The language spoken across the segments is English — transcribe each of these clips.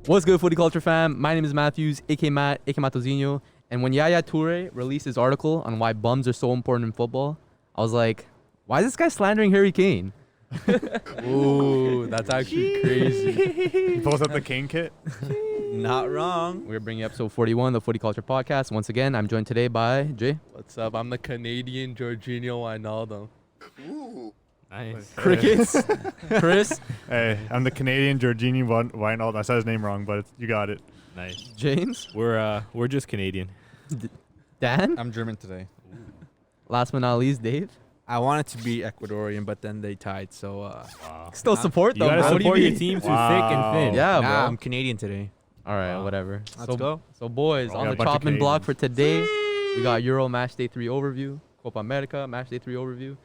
What's good, Footy Culture fam? My name is Matthews, aka Matt, aka Matozinho. And when Yaya Toure released his article on why bums are so important in football, I was like, why is this guy slandering Harry Kane? Ooh, that's actually crazy. He pulls up the Kane kit. Not wrong. We're bringing episode 41 of the Footy Culture Podcast. Once again, I'm joined today by Jay. What's up? I'm the Canadian Jorginho Wijnaldum. Nice. Crickets. Chris. Hey, I'm the Canadian Jorginho Wijnaldum. I said his name wrong, but you got it. Nice. James. We're just Canadian. Dan. I'm German today. Last but not least, Dave. I wanted to be Ecuadorian, but then they tied, so Wow. Still support You though, gotta bro. What do you support your mean? team through Wow. thick and thin. Yeah, nah, bro. I'm Canadian today. All right, Wow. whatever. Let's go. So boys, Oh, on yeah, the a bunch of chopping block Canadians. for today, we got Euro Matchday 3 overview, Copa America Matchday 3 overview,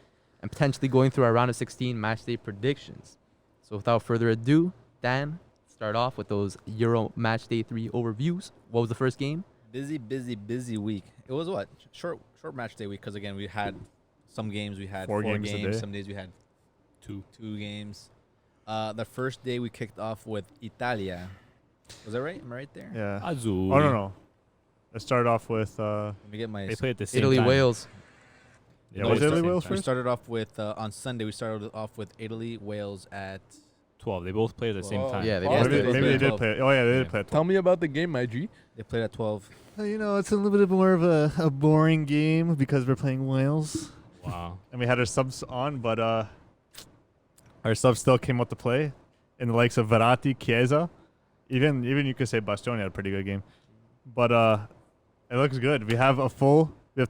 and potentially going through our round of 16 Matchday predictions. So without further ado, Dan, start off with those Euro Matchday 3 overviews. What was the first game? Busy week. It was what? Short match day week, because again, we had some games, we had Four four games a day. games. Some days we had two games. The first day we kicked off with Italia. Was that right? Am I right there? Yeah. Azul. Oh, no. Let's start off with, Let me get my... They play at the same Italy, time. Wales. They Yeah, play was at the Italy, same Wales time. We first? started off with, on Sunday, we started off with Italy, Wales at... 12. They both play at the same Whoa. time. Yeah, they Oh, both maybe did. maybe they did 12. play. Oh, yeah, they did Yeah. play at Tell 12. me about the game, my G. They played at 12. It's a little bit more of a boring game because we're playing Wales. Wow. And we had our subs on, but our subs still came out to play in the likes of Verratti, Chiesa. Even you could say Bastoni had a pretty good game. But it looks good. We have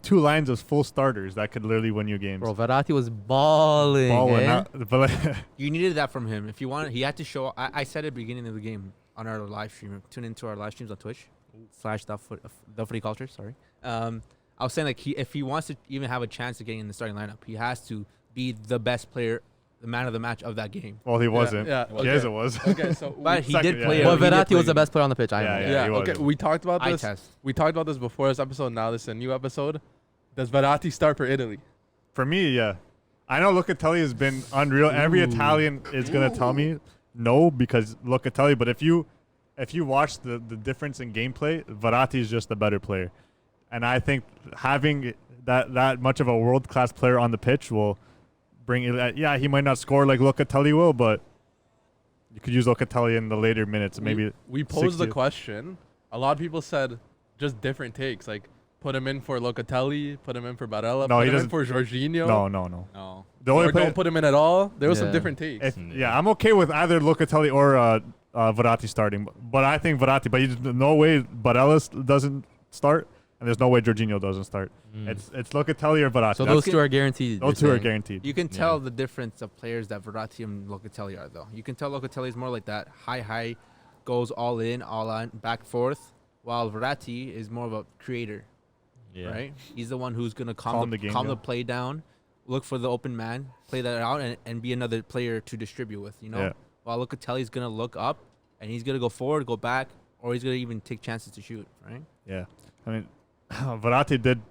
two lines of full starters that could literally win you games. Bro, Verratti was balling. Balling, eh? but You needed that from him. If you wanted, he had to show. I said at the beginning of the game on our live stream. Tune into our live streams on Twitch / the Footy Culture. Sorry. I was saying like if he wants to even have a chance of getting in the starting lineup, he has to be the best player, the man of the match of that game. well, he wasn't. Yeah. Chiesa was. Okay, so But he Second, did yeah, play. yeah. Well, he did Verratti play was the good. best player on the pitch. I know. Yeah, he okay, was. we talked about Eye this. test. We talked about this before this episode. Now this is a new episode. Does Verratti start for Italy? For me, yeah. I know Locatelli has been unreal. Every Italian is gonna tell me no because Locatelli. But if you watch the difference in gameplay, Verratti is just the better player, and I think having that much of a world class player on the pitch will bring it. Yeah, he might not score like Locatelli will, but you could use Locatelli in the later minutes. Maybe We posed the 60. question. A lot of people said just different takes. Like put him in for Locatelli, put him in for Barella, No, put he him in doesn't- for Jorginho. no. No. The only Or player. don't put him in at all. There was some Yeah. different takes. Yeah, I'm okay with either Locatelli or Verratti starting, but I think Verratti. But there's no way Barella doesn't start, and there's no way Jorginho doesn't start. It's Locatelli or Verratti. So That's- those two are guaranteed. those you're two are saying. guaranteed. You can tell the difference of players that Verratti and Locatelli are, though. You can tell Locatelli is more like that high, goes all in, all on, back forth, while Verratti is more of a creator, Yeah. right? He's the one who's gonna Calm calm the game the down. play down, look for the open man, play that out, and be another player to distribute with. You know, Yeah. while Locatelli's gonna look up and he's gonna go forward, go back, or he's gonna even take chances to shoot, right? Yeah, I mean, Verratti did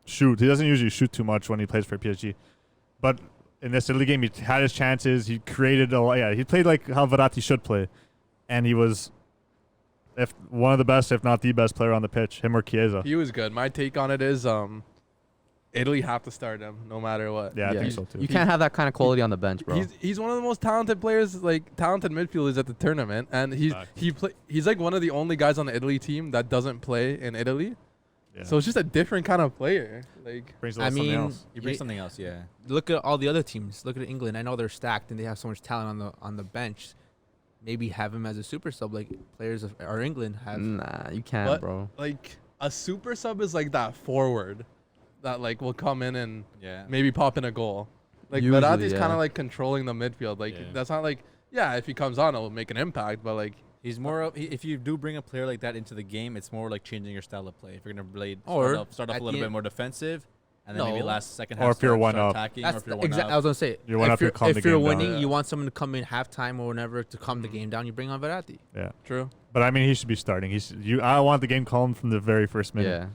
shoot. He doesn't usually shoot too much when he plays for PSG, but in this Italy game, he had his chances. He created a lot. Yeah, he played like how Verratti should play, and he was, if one of the best, if not the best player on the pitch, him or Chiesa. He was good. My take on it is Italy have to start him no matter what. Yeah, I Yeah. think so too. You can't have that kind of quality on the bench, bro. He's one of the most talented players, like talented midfielders at the tournament, and he's like one of the only guys on the Italy team that doesn't play in Italy. Yeah. So it's just a different kind of player. Like brings a I little something mean, else. you- brings something else, yeah. Look at all the other teams. Look at England. I know they're stacked and they have so much talent on the bench. Maybe have him as a super sub like players of our England have. Nah, you can't, But- bro. like a super sub is like that forward that like will come in and Yeah. maybe pop in a goal. Like Usually, Verratti's yeah. kind of like controlling the midfield. Like Yeah. that's not like if he comes on it'll make an impact, but like He's more of, if you do bring a player like that into the game, it's more like changing your style of play. If you're going to Or start off at a little the bit more defensive, and then No. maybe last second Or half if you're start one up. attacking, or That's if you're the one exact. I up. was gonna say. You're one up, you calm the if you're game down. winning, Yeah. you want someone to come in halftime or whenever to calm the game down. You bring on Verratti. Yeah, true. but I mean, he should be starting. I want the game calm from the very first minute. Yeah.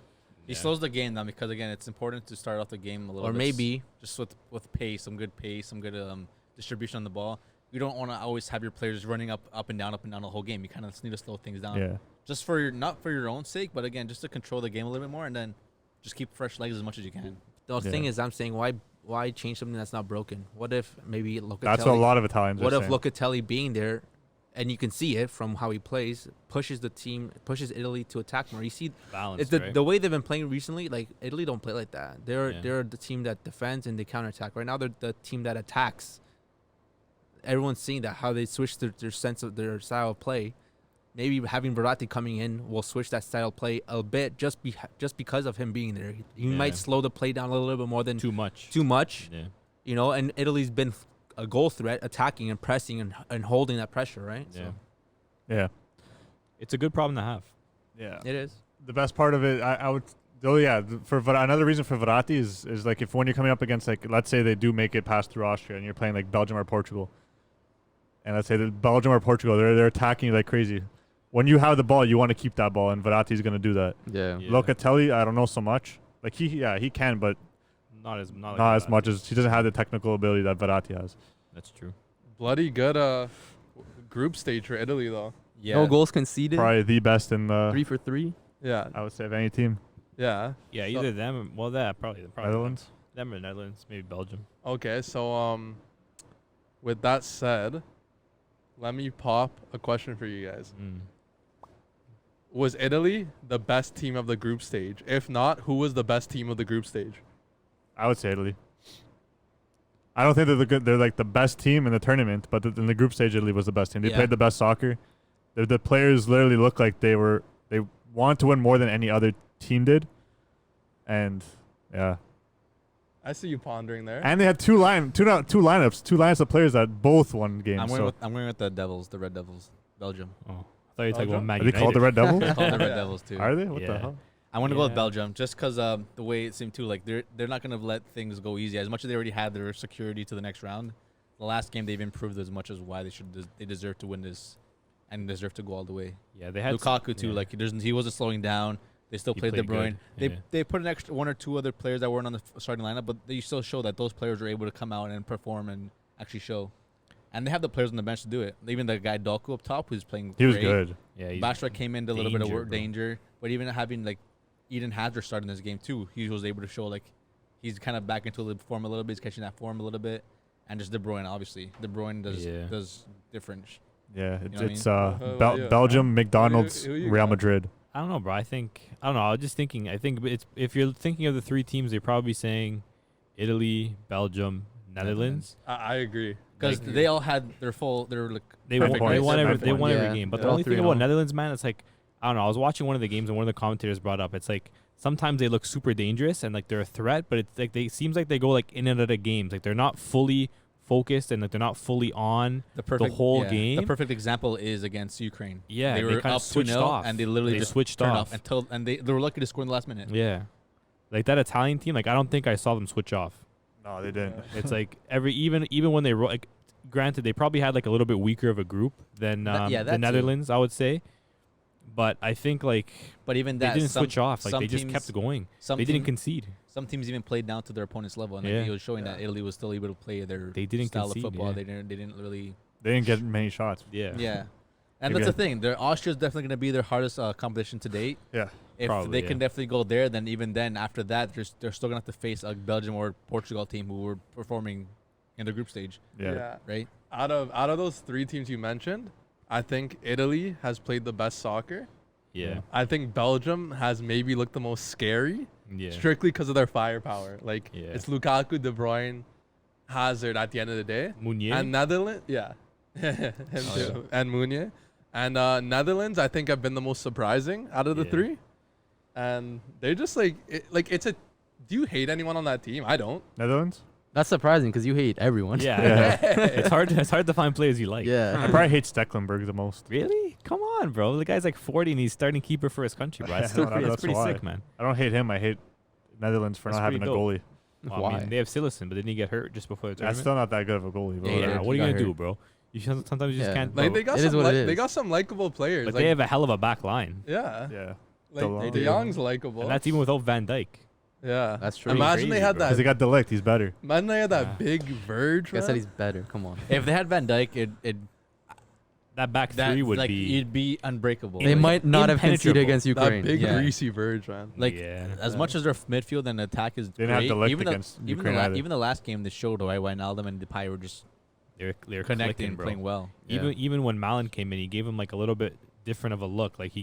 He slows the game down because, again, it's important to start off the game a little Or bit maybe just with pace, some good distribution on the ball. you don't want to always have your players running up and down the whole game. You kind of need to slow things down. Yeah. Just for not for your own sake, but again, just to control the game a little bit more, and then just keep fresh legs as much as you can. The thing is, I'm saying, why change something that's not broken? What if maybe Locatelli? That's what a lot of Italians What are if saying. Locatelli being there, and you can see it from how he plays, pushes Italy to attack more. You see, Balance, it's the way they've been playing recently. Like Italy don't play like that. They're the team that defends and they counterattack. Right now, they're the team that attacks. Everyone's seeing that how they switch their sense of their style of play. Maybe having Verratti coming in will switch that style of play a bit just because of him being there. He might slow the play down a little bit more than too much. Yeah. You know, and Italy's been a goal threat, attacking and pressing and holding that pressure, right? Yeah. Yeah. It's a good problem to have. Yeah. It is. The best part of it, I would. Oh yeah, another reason for Verratti is like if when you're coming up against, like, let's say they do make it past through Austria and you're playing like Belgium or Portugal, and let's say that Belgium or Portugal they're attacking you like crazy. When you have the ball, you want to keep that ball, and Verratti's going to do that. Yeah. Locatelli, I don't know so much. Like he can, but Not as much as he doesn't have the technical ability that Verratti has. That's true. Bloody good group stage for Italy though. Yeah. No goals conceded. Probably the best in the 3 for 3. Yeah. I would say of any team. Yeah. Yeah, So- either them. Well, that probably Netherlands. Them or Netherlands, maybe Belgium. Okay, so with that said, let me pop a question for you guys. Was Italy the best team of the group stage? If not, who was the best team of the group stage? I would say Italy. I don't think they're like the best team in the tournament, but in the group stage, Italy was the best team. They played the best soccer. The players literally looked like they want to win more than any other team did, and yeah. I see you pondering there. And they had two lineups of players that both won games. I'm going with the Devils, the Red Devils, Belgium. Oh, I thought you were talking about Man Are they called the United. Red Devils? They call them the Red Devils too. Are they? What the Yeah. hell? I want to go with Yeah. Belgium just because the way it seemed too. Like they're not gonna let things go easy. As much as they already had their security to the next round, the last game they've improved as much as why they deserve to win this, and deserve to go all the way. Yeah, they had Lukaku too. yeah. Like he wasn't slowing down. They still He played De played Bruyne. good. Yeah. They put an extra one or two other players that weren't on the starting lineup, but they still show that those players were able to come out and perform and actually show. And they have the players on the bench to do it. Even the guy Doku up top, who's playing. He was great. good. Yeah, he's Bashra came in, did a little bit of danger, work, bro. danger. But even having like Eden Hazard starting this game too, he was able to show like he's kind of back into the form a little bit. He's catching that form a little bit, and just De Bruyne obviously. De Bruyne does different. Yeah, know what I it's mean? Belgium, McDonald's, who you Real got? Madrid. I don't know, bro. I don't know. I was just thinking. I think it's if you're thinking of the three teams, they're probably saying Italy, Belgium, Netherlands. I agree. Because Like- they all had their full. They were like They Perfect won. They points. won every. Perfect They won points. every Yeah. game. But They're the all only thing 3-0. about Netherlands, man, it's like I don't know. I was watching one of the games and one of the commentators brought up. It's like sometimes they look super dangerous and like they're a threat, but it's like seems like they go like in and out of games. Like they're not fully focused and like they're not fully on the whole The game. perfect example is against Ukraine. Yeah, they were kinda up switched 2-0 off. and they literally They just switched turned off. and they were lucky to score in the last minute. Yeah, like that Italian team. Like I don't think I saw them switch off. No, they didn't. It's like even when they like, granted they probably had like a little bit weaker of a group than That the too. Netherlands, I would say. But I think like But even they that didn't some, switch off. Like some they just teams- kept going. Some They didn't team- concede. Some teams even played down to their opponent's level, and Yeah. it was showing that Italy was still able to play their They didn't style concede, of football. yeah. They didn't really. They didn't get many shots. Yeah. Yeah, and Maybe that's the thing. Austria's definitely going to be their hardest competition to date. Yeah. If Probably, they can yeah. definitely go there, then even then after that, they're still going to have to face a Belgium or Portugal team who were performing in the group stage, Yeah. right? Out of those three teams you mentioned, I think Italy has played the best soccer. Yeah. I think Belgium has maybe looked the most scary, Yeah. strictly because of their firepower. Like Yeah. it's Lukaku, De Bruyne, Hazard at the end of the day, Meunier. and Netherlands, yeah, him too, and Meunier, and Netherlands. I think have been the most surprising out of the Yeah. three, and they're just like it's a. Do you hate anyone on that team? I don't. Netherlands? That's surprising because you hate everyone. Yeah. it's hard to find players you like. I Yeah. probably hate Stecklenburg the most. Really? Come on, bro. The guy's like 40 and he's starting keeper for his country, bro. That's still Yeah, pretty, that's that's pretty why. sick, man. I don't hate him. I hate Netherlands for That's not having a pretty goalie. Well, I mean, they have Silicon, but didn't he get hurt just before the That's tournament? still not that good of a goalie. But Yeah, whatever. Yeah, what are you got gonna do, hurt. bro? Sometimes you just Yeah. can't. Like bro. they got It is some what it they is. got some likable players. But like, they have a hell of a back line, yeah, Yeah. like DeLong. De Jong's likable. and that's even without Van Dyke. Yeah, That's true. Imagine they Crazy, had bro. Because he that. got Delict. He's better. Imagine they had that Yeah. big Verge. I said man. he's better. Come on. If they had Van Dijk, it That back that three would like be. it'd be unbreakable. They Like, might not have conceded impenetrable. against That Ukraine. big Yeah. greasy Verge, man. Like Yeah. as much as their midfield and attack is They didn't have great, Delict even against even Ukraine either. even the last game they showed why Wijnaldum and Depay were just They're connecting clicking, and bro. playing well. Even when Malin came in, he gave him like a little bit different of a look. Like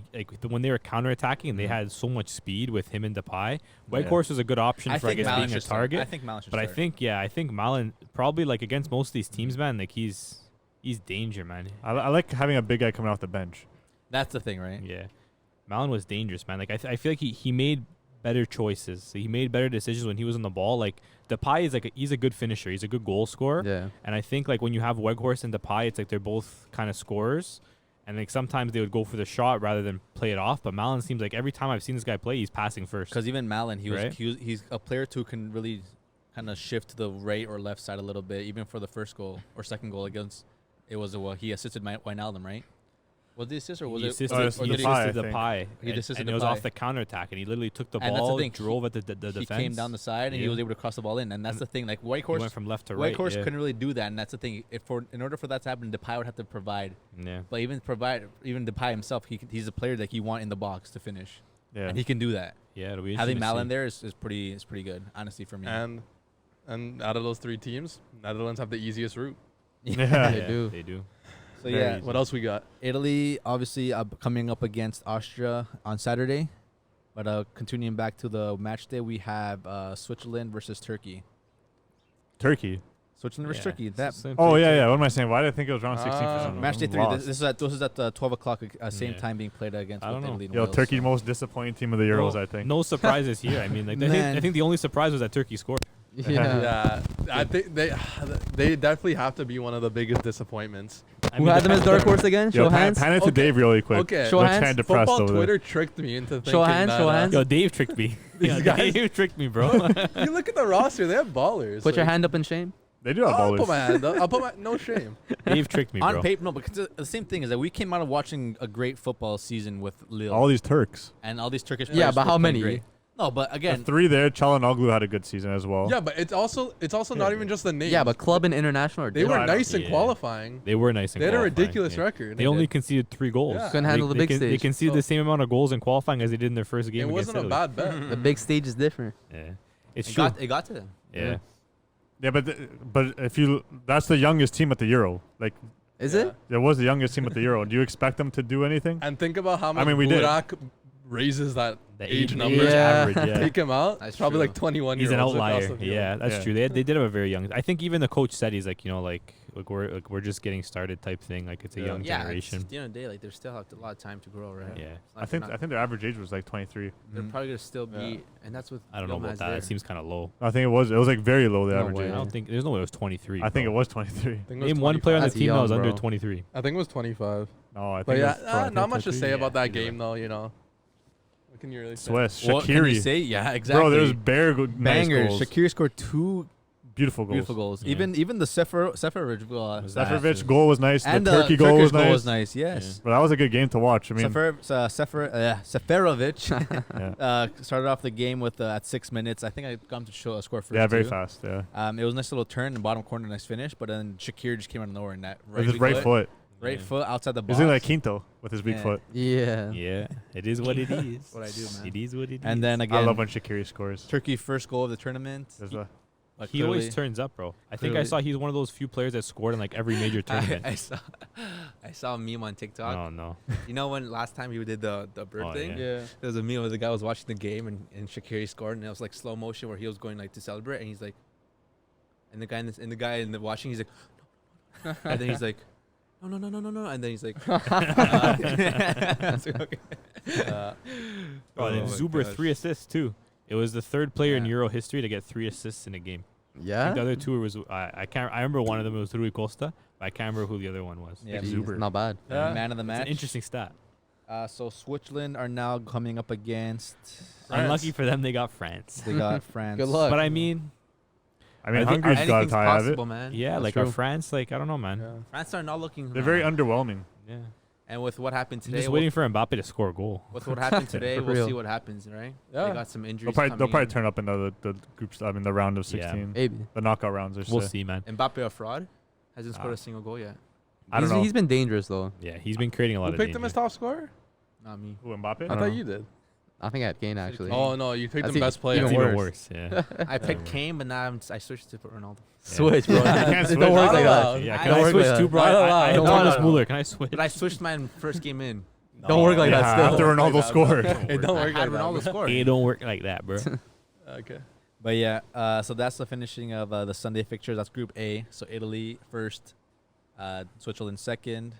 when they were counterattacking and they had so much speed with him and Depay. Weghorst was a good option for I guess Malin being a should start. target. I think Malin should But I start. think Malin probably like against most of these teams, man. Like he's danger, man. I like having a big guy coming off the bench. That's the thing, right? Yeah, Malin was dangerous, man. Like I feel like he made better choices. He made better decisions when he was on the ball. Like Depay is he's a good finisher. He's a good goal scorer. Yeah. And I think like when you have Weghorst and Depay, it's like they're both kind of scorers. And like sometimes they would go for the shot rather than play it off. But Malin seems like every time I've seen this guy play, he's passing first. Because even Malin, Right? he's a player who can really kind of shift to the right or left side a little bit. Even for the first goal or second goal against, it was he assisted Wijnaldum, right? Was the assist or was he it? assisted, or it's did he he- Depay, assisted I think. Depay. He assisted and it was Depay. off the counterattack. And he literally took the And that's the ball, thing, drove at the he defense. came down the side and he Yeah. was able to cross the ball in, and that's And the thing. Like He went Weghorst from left to right. Yeah. couldn't really do that, and that's the thing. In order for that to happen, Depay would have to provide. Yeah. But even Depay himself, he's a player that you want in the box to finish, Yeah. and he can do that. Yeah, it'll be Having interesting to Malin see. there is pretty good, honestly, for me. And out of those three teams, Netherlands have the easiest route. Yeah. They do. They do. So Very yeah, easy. What else we got? Italy obviously coming up against Austria on Saturday, but continuing back to the match day, we have Switzerland versus Turkey. Turkey. Switzerland versus Yeah, Turkey. it's That the same Oh thing. yeah, yeah. What am I saying? Why did I think it was round 16 for some reason? match day I'm 3. lost. This is at 12 o'clock, same Yeah. time being played against I don't know. Italy and Yo, Wales, Turkey so. most disappointing team of the Euros, I think. No surprises here. I mean, like Man. I think the only surprise was that Turkey scored. Yeah. Yeah, I think they definitely have to be one of the biggest disappointments. I Who mean, had them as dark horse again? Yo, Show hands. pan it to Okay. Dave really quick. Okay, Show Looks hands. kind of depressed football over Twitter tricked me into thinking Show hands, that, show hands. Yo, Dave tricked me. These Yeah, guys- Dave tricked me, bro. You look at the roster; they have ballers. Put your hand up in shame. They do have I'll put my ballers. hand up. I'll put my no shame. Dave tricked me, On bro. paper, no, because the same thing is that we came out of watching a great football season with Lille All these Turks. and all these Turkish Yeah, players but were how playing many? great. No, but The again, 3 there, Çalhanoğlu had a good season as well. Yeah, but it's also not even just the name. Yeah, but club and international are they different. were I know. nice in Yeah. qualifying. They were nice in They had a qualifying, ridiculous yeah. record. They only conceded 3 goals. Yeah. Couldn't handle the big They stage. conceded So- the same amount of goals in qualifying as they did in their first game It against wasn't a Italy. bad bet. The big stage is different. Yeah, it's it true. got to them. Yeah. Yeah, but if you that's the youngest team at the Euro. Like Is Yeah. it? it was the youngest team at the Euro. Do you expect them to do anything? And think about how much mean, we did. Burak raises that The age age number. Yeah. average. Yeah. Take him out. That's Probably true. like 21 He's years an old. outlier. Yeah, that's Yeah. true. They did have a very young. I think even the coach said he's like, we're just getting started type thing. Like it's a Yeah. young Yeah, generation. at the end of the day, like they still have a lot of time to grow, right? Yeah. It's not- I think they're not- their average age was like 23. they're probably gonna still be, Yeah. and that's with I don't know about that. It seems kind of low. I think it was like very low the No average way. I age. don't think there's no way it was 23. I think it bro. was 23. I think it was Name one player on the 25. That's team that was young, under bro. 23. I think it was 25. No, I think But it yeah, was I think not much to 23. say Yeah, about that either game way. though. You know, what can you really say? Swiss, What can you Shaqiri. say? Yeah, exactly. Bro, there's bare good nice bangers. goals. Shaqiri scored 2 Beautiful goals. beautiful goals. Yeah. Even the Seferovic goal. Was that- Seferovic goal was nice. And the Turkey goal was nice. Yes. But that was a good game to watch. I mean, Seferovic yeah, started off the game with at 6 minutes. I think I got him to show a score first. yeah, very too. fast. Yeah, It was a nice little turn in the bottom corner, nice finish. But then Shaqiri just came out of nowhere in that with his right foot. right Yeah. foot outside the box. He's like Quinto with his weak Yeah. foot. Yeah. Yeah, it is what it is. what I do, man. It is what it is. And then I again, love when Shaqiri scores. Turkey first goal of the tournament. There's a- Like, He always clearly- turns up, bro. I think I clearly- saw he's one of those few players that scored in like every major tournament. I saw a meme on TikTok. Oh no. You know when last time he did the bird Oh, thing? yeah. Yeah. There was a meme where the guy was watching the game and Shaqiri scored and it was like slow motion where he was going like to celebrate and he's like, and the guy in the watching he's like, no. And then he's like, no, and then he's like, okay. Bro, and Oh my Zuber gosh. 3 assists too. It was the third player in Yeah. Euro history to get 3 assists in a game. I think Yeah. the other two was I can't. I remember one of them was Rui Costa, but I can't remember who the other one was. Yeah, Jeez, Zuber. Not bad. Yeah. man of the It's match. an interesting stat. So Switzerland are now coming up against. France. Unlucky for them, they got France. They got France. Good luck. But I mean, I mean, I think Hungary's got a Anything's tie of it. possible, man. yeah, That's like true. France, like I don't know, man. Yeah. France are not looking. They're very underwhelming. Yeah. And with what happened I'm today, just waiting for Mbappe to score a goal. with what happened today, For we'll real. see what happens, right? Yeah. They got some They'll injuries. probably turn up in the groups. I mean, the round of Yeah. 16, Maybe. the knockout rounds. We'll see, man. Mbappe a fraud? Hasn't scored Ah. a single goal yet. I don't know. He's been dangerous though. Yeah, he's been creating a lot Who of picked him as danger. top scorer? Not me. Who, Mbappe? I don't thought know. you did. I think I had Kane actually. Oh no, you picked That's him best player. even It's even worse. worse. Yeah. I picked Yeah. Kane, but now I switched to Ronaldo. Switch, bro. You can't switch. Don't work Not like allowed. that. Yeah, I can don't I work switch like too, that. bro? Not allowed. I No, Thomas no. Muller. Can I switch? But I switched mine first game in. Don't work like Yeah, that still. after Ronaldo scored. It don't I work had like that. Ronaldo score. It don't work like that, bro. Okay. But yeah, so that's the finishing of the Sunday fixtures. That's Group A. So Italy first, Switzerland second,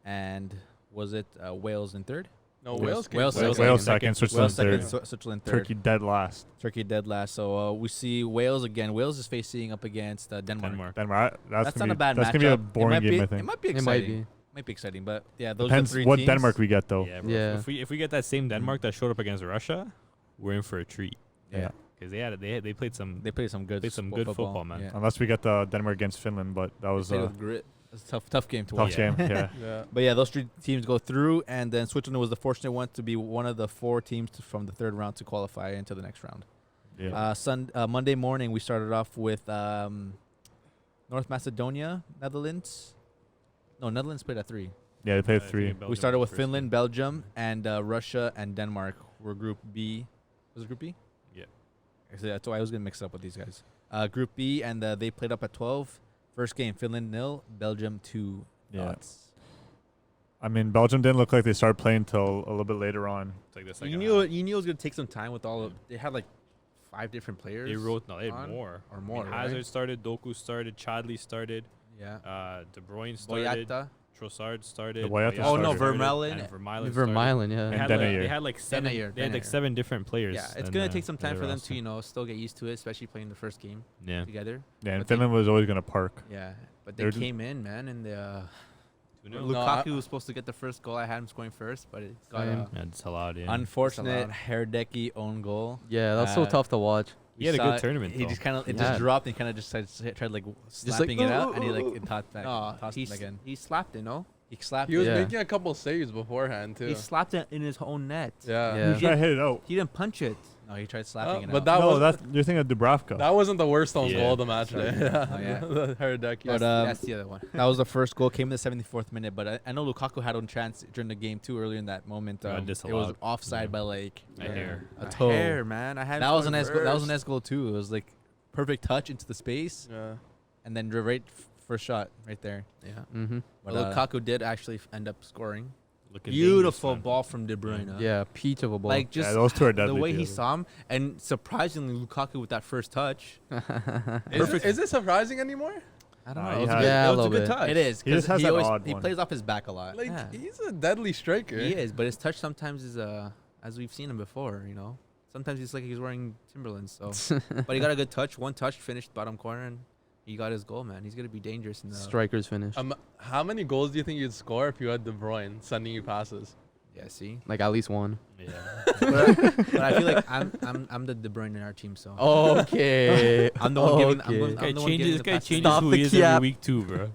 and was it Wales in third? No, Wales- Wales. Wales Wales second. second, Switzerland Wales second, third, Switzerland third. Turkey dead last. Turkey dead last. So we see Wales again. Wales is facing up against Denmark. Denmark. Denmark. That's gonna not a be, bad That's matchup. gonna be a It boring might game, be, I It think. might be It might exciting. be. Might be exciting, but yeah, those Depends are the three what teams. Denmark we get though. Yeah, bro. Yeah. If we get that same Denmark that showed up against Russia, we're in for a treat. Yeah, Because they played some they play some good, football, man. Yeah. Unless we get the Denmark against Finland, but that was They played a with grit. It's a tough game to tough watch. game. Yeah. Yeah. But yeah, those three teams go through, and then Switzerland was the fortunate one to be one of the four teams from the third round to qualify into the next round. Yeah. Monday morning, we started off with North Macedonia, Netherlands. No, Netherlands played at 3. Yeah, they played 3. We started with Finland, Belgium, and Russia and Denmark were Group B. Was it Group B? Yeah. So I was going to mix it up with these guys. Group B, and they played up at 12. First game, Finland 0, Belgium 2. Yeah. Thoughts? I mean, Belgium didn't look like they started playing till a little bit later on. It's like this. You knew it was gonna take some time with all of. They had like 5 different players. They wrote no, they had on more. or more, right? Hazard started, Doku started, Chadli started, Yeah. De Bruyne started, Boyata. Trossard started. Boyata Oh, no, started, Vermaelen. and Vermaelen started. Vermaelen, They yeah. And had, Denayer. they had like seven. Denayer, They had like Denayer. 7 different players. Yeah, it's in gonna the- take some in time the for them roster. to still get used to it, especially playing the first game Yeah. together. Yeah, and But they- Finland was always gonna park. Yeah, but they They're- came in, man, and the 2-0. Lukaku was supposed to get the first goal. I had him scoring first, but it got Same. Yeah, it's allowed. Yeah. Unfortunate It's Herdecki own goal. Yeah, that's so tough to watch. He had a saw good it. tournament, He though. just kind of Yeah. just dropped and kind of just tried like slapping it out, and he like it tossed back. Tossed it back in. he slapped it, no? He slapped He was it. Yeah. making a couple saves beforehand too. He slapped it in his own net. Yeah. Yeah. He tried to hit it out. He didn't punch it. No, he tried slapping it But out. that No, was that's you're thinking of Dubravka. that wasn't the worst on Yeah. goal of the match day. Oh, yeah. The Herdecki. But, That's the other one. That was the first goal. Came in the 74th minute, but I know Lukaku had one chance during the game too. Early in that moment, Got it was disallowed. offside Yeah. by like A hair. a toe. Hair, man. I had That him was a scoring nice goal. That was a first. nice goal too. It was like perfect touch into the space, Yeah. and then first shot right there. Yeah. Mm-hmm. But, Well, Lukaku did actually end up scoring. Looking Beautiful dangerous, man. ball from De Bruyne. Yeah, peach of a ball. Like just Yeah, those two are the deadly way he together. saw him, and surprisingly, Lukaku with that first touch. Is it surprising anymore? I don't Nah, know. he It was, had- a, Yeah, a it was a little good bit. touch. it is He just has that always odd he one. plays off his back a lot. Like Yeah. he's a deadly striker. He is, but his touch sometimes is as we've seen him before. You know, sometimes it's like he's wearing Timberlands. So, but he got a good touch. One touch, finished bottom corner, and he got his goal. Man, he's gonna be dangerous in the. Strikers finish. How many goals do you think you'd score if you had De Bruyne sending you passes? Yeah, see. Like at least one. Yeah. But I feel like I'm the De Bruyne in our team, so Okay. I'm the one giving. Okay. I'm This the guy one changes. giving This the guy passes. changes Stop who the he is cap. every week too, bro.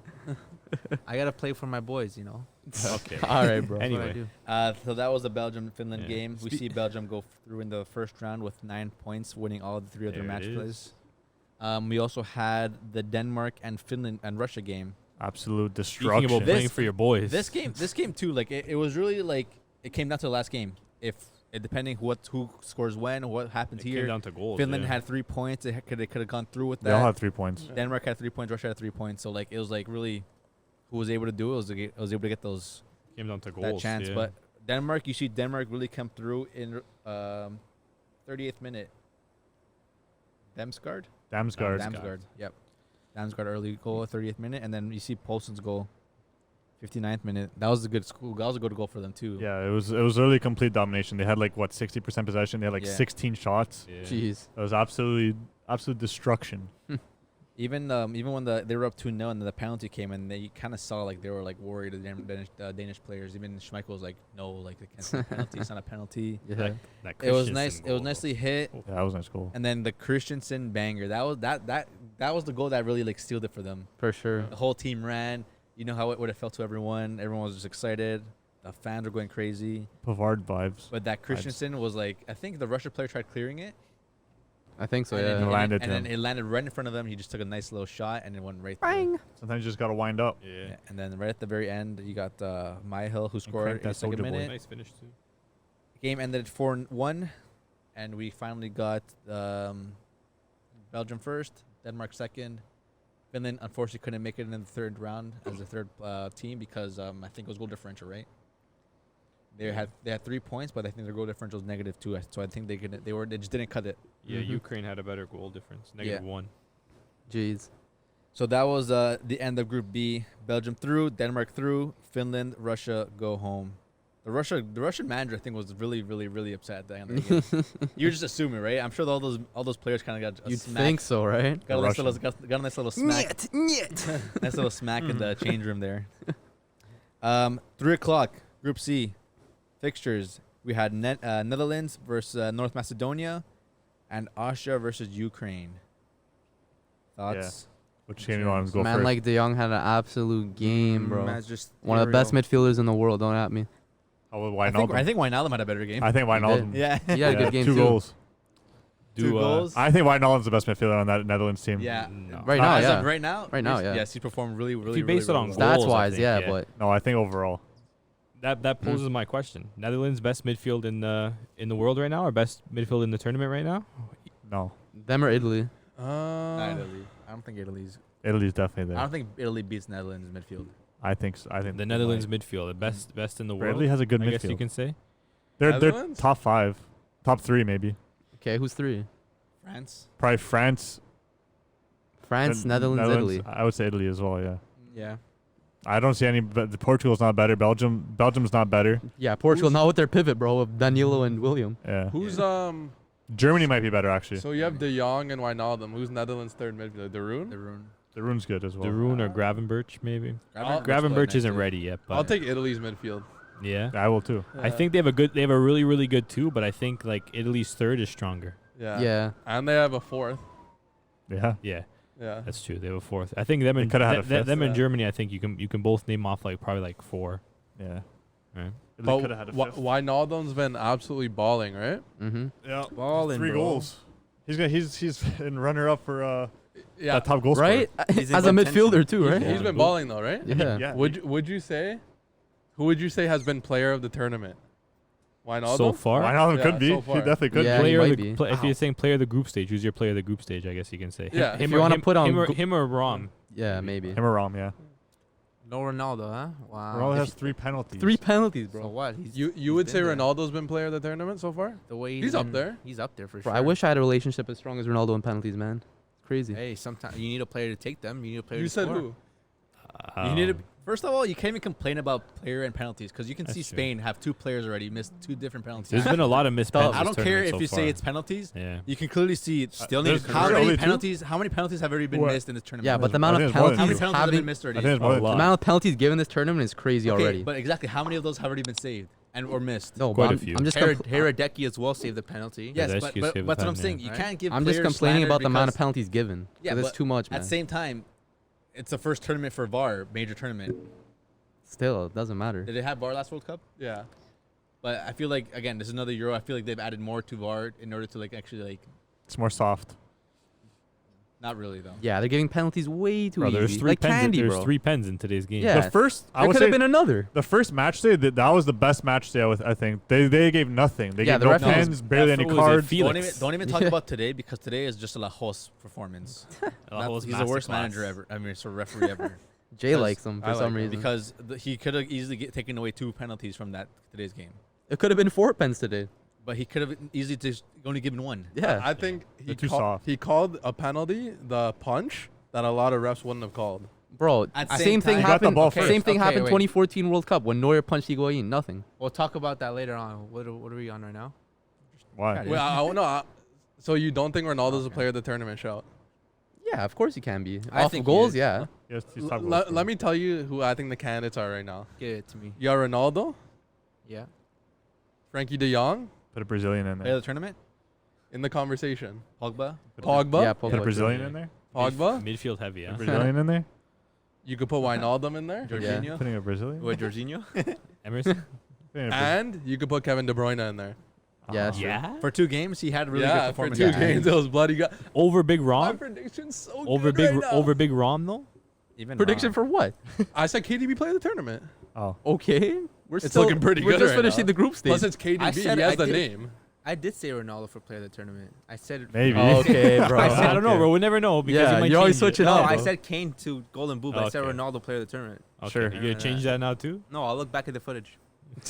I gotta play for my boys, you know. Okay. All right, bro. That's what I Anyway. do. So that was the Belgium-Finland Yeah. game. We see Belgium go through in the first round with 9 points, winning all the 3 other There match it plays. We also had the Denmark and Finland and Russia game. Absolute Speaking destruction. about playing for your boys. This game too, like it was really like it came down to the last game. If it depending who scores when, what happens it came here. down to goals. Finland yeah. had 3 points. They could have gone through with that. They all had 3 points. Denmark had 3 points. Russia had 3 points. So like it was like really, who was able to do it was able to get those came down to goals. that chance. Yeah. But Denmark, you see Denmark really come through in 38th minute. Damsgaard. Damsgaard. Damsgaard. Yep. Damsgaard early goal, 30th minute, and then you see Poulsen's goal, 59th minute. That was a good school. That was a good goal for them too. Yeah, it was really complete domination. They had like what 60% possession. They had like Yeah. 16 shots. Yeah. Jeez. It was absolute destruction. Even when they were up 2-0 and the penalty came and they kind of saw like they were like worried, the Danish players. Even Schmeichel was like, no, like they can't say penalty. It's not a penalty. Yeah. That It was Christensen nice. It goal, was though. nicely hit. Yeah, that was a nice goal. And then the Christensen banger. That was the goal that really like sealed it for them. For sure. The whole team ran. You know how it would have felt to everyone. Everyone was just excited. The fans were going crazy. Pavard vibes. But that Christensen was like, I think the Russia player tried clearing it. I think so. and Yeah. then, It landed and then him. it landed right in front of them. He just took a nice little shot and it went right through. Bang. Sometimes you just gotta wind up. Yeah. And then right at the very end, you got Myhill who scored crank in the that second soldier boy. minute. Nice finish too. Game ended 4-1, and we finally got Belgium first, Denmark second. Finland unfortunately couldn't make it in the third round as the third team because I think it was goal differential, right? They had 3 points, but I think their goal differential was -2, so I think they just didn't cut it. Yeah, Mhm. Ukraine had a better goal difference, -1. Jeez. So that was the end of Group B. Belgium through, Denmark through, Finland, Russia go home. The Russian manager I think was really upset at the end of the game. You're just assuming, right? I'm sure all those players kind of got a You'd smack. think so, right? Got a, nice little, Russian. got a nice little smack. Nice little smack in the change room there. 3 o'clock, Group C. Fixtures. We had Netherlands versus North Macedonia and Austria versus Ukraine. Thoughts? Which game you want to go Man first? like De Jong had an absolute game, bro. Man's just One of the best ethereal. midfielders in the world. Don't at me. Oh, I Wijnaldum. think Wijnaldum had a better game. I think Wijnaldum. Yeah. He had a good game 2 too. goals. Two goals. I think Wijnaldum's the best midfielder on that Netherlands team. Yeah. No. Right now, As yeah. of right now. Right now, yes, yeah. Yes, he performed really. If you base it on well. goals, Stats wise, think, yeah, yeah. but No, I think overall. That poses my question. Netherlands best midfield in the world right now, or best midfield in the tournament right now? No, them or Italy. Not Italy. I don't think Italy's. Italy's definitely I there. don't think Italy beats Netherlands midfield. I think so. I think The Netherlands midfield, the best in the world. Italy has a good I guess you midfield. can say. They're Netherlands? top 5, top 3 maybe. Okay, who's 3? France. Probably France, France, then Netherlands, Italy. I would say Italy as well. Yeah. Yeah. I don't see any. But Portugal's not better. Belgium's not better. Yeah, Portugal Who's- not with their pivot, bro, of Danilo and William. Yeah. Who's Germany might be better actually. So you have De Jong and Wijnaldum. Who's Netherlands' third midfielder? De Roon? The Rune. The Rune's good as well. De Roon or Gravenberch maybe. I'll- Gravenberch isn't ready yet, but I'll take Italy's midfield. yeah. I will too. I think they have a really good 2, but I think like Italy's third is stronger. Yeah. Yeah. And they have a fourth. Yeah. Yeah, Yeah. that's true. They have a 4th. I think them They in coulda had a fifth, them in yeah. Germany. I think you can both name off like probably like 4. Yeah. Right. Italy But could have had a fifth. Wijnaldum's been absolutely balling, right? Mm-hmm. Yeah. Balling, 3 bro. goals. He's in runner up for Yeah. that top goal Right? He's in As a contention. midfielder too, right? He's been balling though, right? Yeah. Yeah. Would you say? Who would you say has been player of the tournament? Wijnaldum? So far, Wijnaldum Yeah, could be. so He far. definitely could Yeah, be. he player of might the, be. if you're saying player of the group stage, who's your player of the group stage? I guess you can say. Yeah. If you wanna put on go- him or Rom. Yeah, maybe. Him or Rom, yeah. No Ronaldo, huh? Wow. Ronaldo If has you- 3 penalties. 3 penalties, So bro. what? He's, You he's would been say there. Ronaldo's been player of the tournament so far? The way He's up been- there. He's up there for Bro, sure. I wish I had a relationship as strong as Ronaldo in penalties, man. It's crazy. Hey, sometimes you need a player to take them. You need a player You to said score. who? You need to. First of all, you can't even complain about player and penalties because you can That's see true. Spain have 2 players already missed 2 different penalties. There's been a lot of missed Stop. penalties. I don't care tournament if you so say far. it's penalties. Yeah. You can clearly see Still need There's- to how there's many only two? penalties. How many penalties have already been What? missed in this tournament? Yeah, but the I amount think of it's more than how many penalties penalties have been having missed I already? think it's A more than lot. the amount of penalties given this tournament is crazy Okay, already. but exactly how many of those have already been saved and or missed? No, Quite but a few. I'm just Heradecki as well saved the penalty. Yes, that's but, just but give that's it what I'm time, saying. yeah. You can't give. I'm just players complaining slander about the amount of because penalties given. Yeah, Yeah, it's but too much, At man. the same time, it's the first tournament for VAR, major tournament. Still, it doesn't matter. Did they have VAR last World Cup? Yeah. But I feel like again, this is another Euro. I feel like they've added more to VAR in order to like actually like It's more soft. not really though. Yeah, they're giving penalties way too Bro, easy. there's 3 like pens. candy, There's bro. 3 pens in today's game. Yeah. The first, I There would could say, have been another. the first match day, that was the best match day. I think they gave nothing. They Yeah, gave the no ref was- pens, barely ref any was a cards. Felix. Don't even talk Yeah. about today because today is just a La Hos performance. Lajo's He's the worst masterclass. manager ever. I mean, sort of referee ever. Jay Because likes them for I like some him. reason. Because he could have easily taken away 2 penalties from that today's game, It could have been 4 pens today. but he could have easily just only given 1. Yeah. I think They're too soft. he called a penalty the punch that a lot of refs wouldn't have called. Bro, At the same same thing time- You got the happened. ball Same first. thing Okay, happened wait. 2014 World Cup when Neuer punched Higuain. Nothing. We'll talk about that later on. What are we on right now? Why? Yeah, Wait, I don't know. So you don't think Ronaldo's a Okay. player of the tournament? Shout. Yeah, of course he can be. I Off think of he goals, is. yeah. Yes, he's top goal scorer. Let me tell you who I think the candidates are right now. Give it to me. You got Ronaldo, Yeah. Frankie De Jong Put a Brazilian in Player of there. the tournament, in the conversation. Pogba. Pogba, Yeah, Put a Pogba. Brazilian in there. Pogba, Midfield heavy, A yeah. Brazilian in there. You could put Wijnaldum in there. Jorginho. Putting a Brazilian. With Jorginho. Emerson. Putting a And you could put Kevin De Bruyne in there. Yeah, Uh, sure. Yeah. For 2 games, he had a really good Yeah, for performance. 2 at games, it was bloody. Over Big My Rom. prediction's so Over good Big right now. over Big Rom though. Even Prediction Rom. for what? I said KDB play the tournament. Oh. Okay. We're It's still looking pretty We're good just right finishing now. the group stage. Plus, it's KDB. I said He has I the did- name. I did say Ronaldo for player of the tournament. I said Maybe. Oh, okay, bro. I said- I don't know, bro. We'll never know because Yeah, you might you're always change it. switching No, up. I bro. said Kane to Golden Boot. But I said Okay. Ronaldo player of the tournament. Okay. Sure. You gonna change that now too? No, I'll look back at the footage.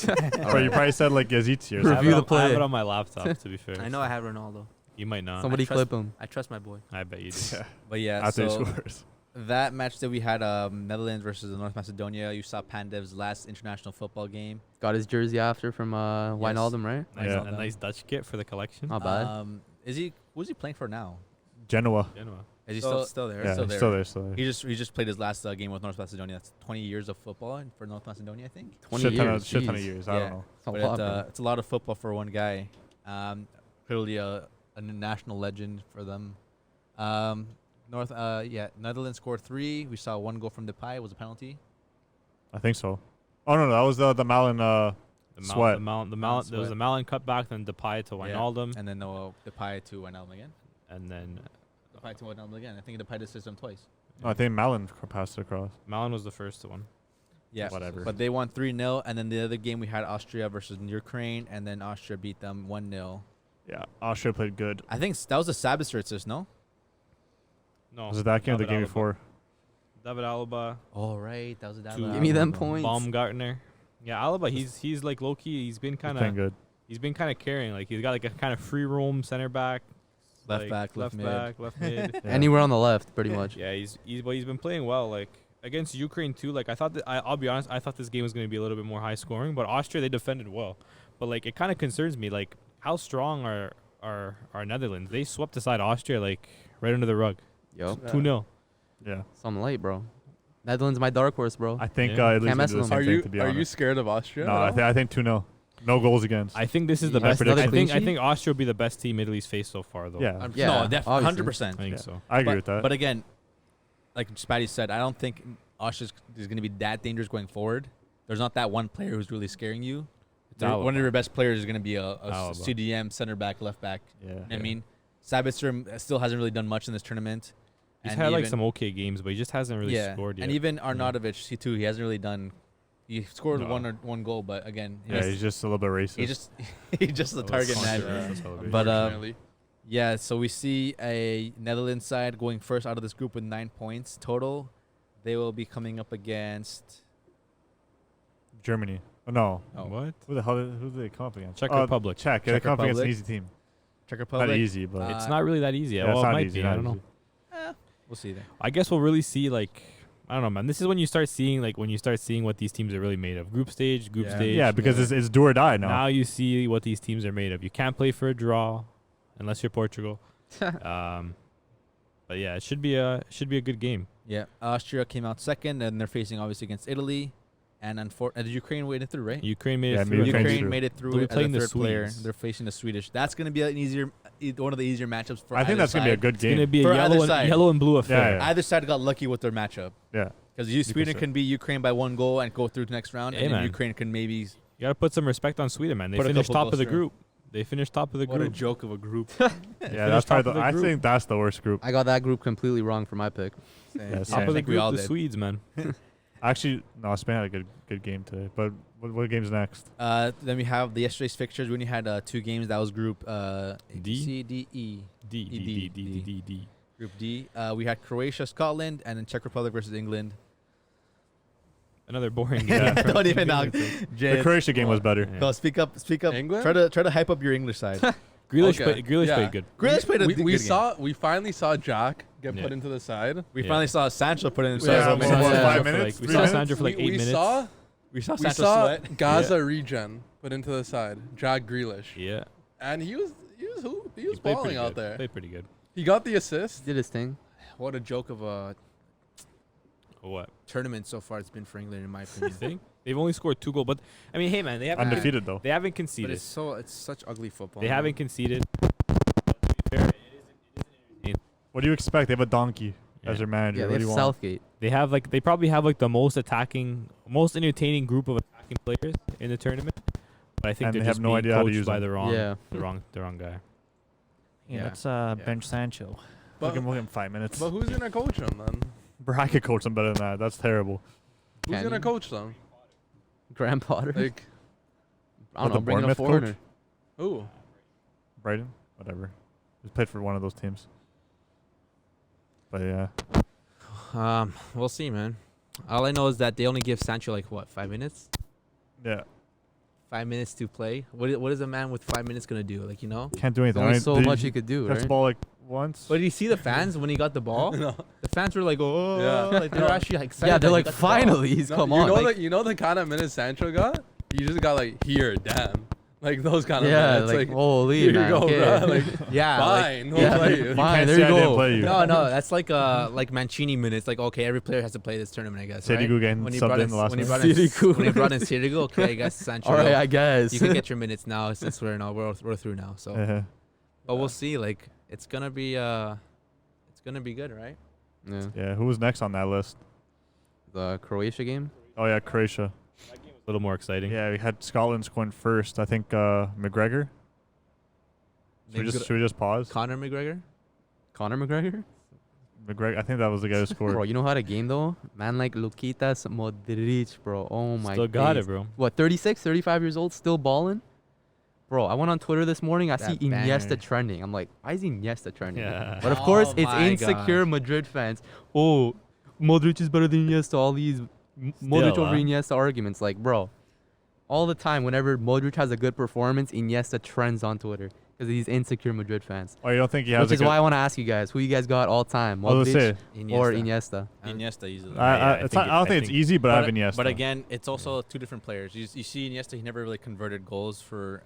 Bro, you probably said like Yazidzi or Review I something. have it the on- I have play. it on my laptop. To be fair, I know I have Ronaldo. you might not. Somebody I trust- clip him. I trust my boy. I bet you do. Yeah. But yeah, After he so scores. that match that we had, Netherlands versus North Macedonia. You saw Pandev's last international football game. Got his jersey after from Wijnaldum, right? Nice, Yeah. a nice Dutch kit for the collection. Not bad. Who's he playing for now? Genoa. Genoa. Is he So- still there? Yeah, Still there. still there. He just played his last game with North Macedonia. That's 20 years of football for North Macedonia, I think. 20 Shit ton years. of jeez. years. I Yeah. don't know. It's a But lot, bro. it's a lot of football for one guy. Clearly a national legend for them. Netherlands scored 3. We saw 1 goal from Depay. It was a penalty. I think so. Oh no, that was the Malin. Sweat. There was a Malin cutback, then Depay to Wijnaldum, And then Depay to Wijnaldum again. and then Depay to Wijnaldum again. I think Depay did system twice. No, I think Malin passed it across. Malin was the first one. Yeah, Whatever. But they won 3-0, and then the other game we had Austria versus Ukraine, and then Austria beat them 1-0. Yeah, Austria played good. I think that was a Sabitzer assist, no? No, Was it that game or the David game Alaba. before? David Alaba, Oh, right. That was a Give me them points. Baumgartner. Yeah, Alaba. He's like low key. He's been kind Playing of good. carrying. Like he's got like a kind of free roam center back, Left like, back, left mid. left mid. Yeah. Anywhere on the left, pretty much. Yeah, he's been playing well. Like against Ukraine too. Like I thought that I'll be honest. I thought this game was going to be a little bit more high scoring, but Austria they defended well. But like it kind of concerns me. Like how strong are Netherlands? They swept aside Austria like right under the rug. Yo, 2-0. Yeah. something late, bro. Netherlands, my dark horse, bro. I think Yeah. at least Can't we mess do the with same them. thing, to be Are honest. you scared of Austria? No, at all? I think 2-0. No goals against. I think this is the Yeah. best. Another I clean think sheet? Austria will be the best team Italy's faced so far though. Yeah. Yeah, No, definitely. obviously. 100%. I think Yeah. so. I agree but, with that. But again, like Spatty said, I don't think Austria is going to be that dangerous going forward. There's not that one player who's really scaring you. One of your best players is going to be a Alaba. CDM, center back, left back. yeah. You know what I mean, Sabitzer still hasn't really done much in this tournament. He's And had like even- some okay games, but he just hasn't really scored yet. And even Arnautovic, he hasn't really done. He scored No. one goal, but again, Yeah, he's just a little bit racist. he's just a target man. man. But, Unfortunately. Yeah, so we see a Netherlands side going first out of this group with 9 points total. They will be coming up against. Germany. Oh, no. Oh, What? Who do they come up against? Czech Oh, Republic. Czech. Yeah, they Czech come up against an Republic. easy team. Czech Not Republic. easy, but It's not really that easy. yeah, Well, it's it not might easy. be. I not don't know. easy. We'll see there. I guess we'll really see like I don't know, man. This is when you start seeing what these teams are really made of. Group stage. Yeah, because it's do or die now. Now you see what these teams are made of. You can't play for a draw, unless you're Portugal. But yeah, it should be a good game. Yeah, Austria came out second, and they're facing obviously against Italy, and Ukraine made it through, right? Ukraine made Yeah, it through. Ukraine's Ukraine through. made it through They'll be as playing a the third player. Swedes. They're facing the Swedish. That's going to be one of the easier matchups for. I think either that's gonna be a side. good It's gonna game. be a For either side. yellow and blue affair. Yeah. Either side got lucky with their matchup Yeah. because Sweden say. can beat Ukraine by 1 goal and go through to the next round, Hey, and then man. Ukraine can maybe. You gotta put some respect on Sweden, man. They Put a finished couple top of the goals through. group. They finished top of the What a group. joke of a group. Yeah, finished that's top probably. of the I group. think that's the worst group. I got that group completely wrong for my pick. Yeah, Top same. of the think we group, all the did. Swedes, man. Actually, no, Spain had a good game today. But what game's next? Then we have the yesterday's fixtures. We only had 2 games. That was Group D? C, D, E. D. Group D. We had Croatia, Scotland, and then Czech Republic versus England. Another boring Yeah. game. Don't even know. The Croatia game was better. Yeah. Go speak up. England? Try to hype up your English side. Grealish, Okay, Grealish yeah. played good. Grealish played a good game. We finally saw Jack get Yeah. put into the side. We Yeah. finally saw Sancho put in. Yeah, so we many saw minutes. Sancho 5 for minutes, we 3 saw minutes. Sandra for like 8 minutes. We saw We Sancho saw sweat. Gaza regen put into the side. Jack Grealish, Yeah. and he was He played balling pretty out good. there. Played pretty good. He got the assist. Did his thing. What a joke of a What? tournament so far it's been for England, in my You opinion. think? They've only scored 2 goals, but I mean, hey man, they haven't Undefeated though. They haven't But conceded. it's such ugly football. They man. haven't conceded. To be fair, it is What do you expect? They have a donkey. as their manager. Yeah, What they do have you want? Southgate. They probably have like the most entertaining group of attacking players in the tournament. But I think And they're they just have no being idea how to coached use by them. the wrong guy. Yeah. Let's bench Sancho. Look at him 5 minutes. But who's gonna coach them then? Bro, I could coach them better than that. That's terrible. Who's Can gonna you? coach them? Graham Potter. Like I don't What, know. the Bring in a Bournemouth coach? foreigner. who? Brighton, whatever. He's played for one of those teams. But yeah, We'll see, man. All I know is that they only give Sancho like what, 5 minutes? yeah, 5 minutes to play. What is a man with 5 minutes gonna do? Like, you know? can't do There's anything. only I mean, so did much you could do, touch the right? ball like once. But did you see the fans when he got the ball? No. The fans were like, oh, Yeah. like they're actually like excited. Yeah, they're that he like, got the ball. finally, he's No, come you on. know Like, that you know the kind of minutes Sancho got? He just got like here, damn. Like those kind of yeah, minutes. like, Like holy, here you man. go, okay. bro. Like Yeah, like, fine, we'll yeah, play you. fine, Can't there say you I didn't go. play you. no, that's like Mancini minutes. Like, okay, every player has to play this tournament, I guess. Right? Sirigu getting When he subbed brought in the last when he minute. brought in Sirigu. when he brought in Sirigu, okay, I guess Sancho. All right, I guess. you can get your minutes now since we're through now. So, Uh-huh. but we'll see. Like, it's gonna be good, right? yeah. Yeah, who was next on that list? The Croatia game. Oh yeah, Croatia. A little more exciting. Yeah, we had Scotland scoring first. I think McGregor. Should we just pause? Conor McGregor. Conor McGregor. McGregor. I think that was the guy who scored. Bro, you know how to game though? Man like Lukitas Modric, bro. Oh my Still got days. it, bro. What, 36, 35 years old, still balling? Bro, I went on Twitter this morning. I see That Iniesta banger. trending. I'm like, why is Iniesta trending? Yeah. But of course, Oh it's my insecure gosh. Madrid fans. Oh, Modric is better than Iniesta. All these Modric Still, over huh? Iniesta arguments. Like, bro, all the time, whenever Modric has a good performance, Iniesta trends on Twitter because of these insecure Madrid fans. Oh, you don't think he has Which a is good? why I want to ask you guys, who you guys got all time? I was gonna Modric say, or Iniesta? Iniesta easily. it's not, I don't think it's easy, but I have Iniesta. But again, it's also two different players. You see Iniesta, he never really converted goals for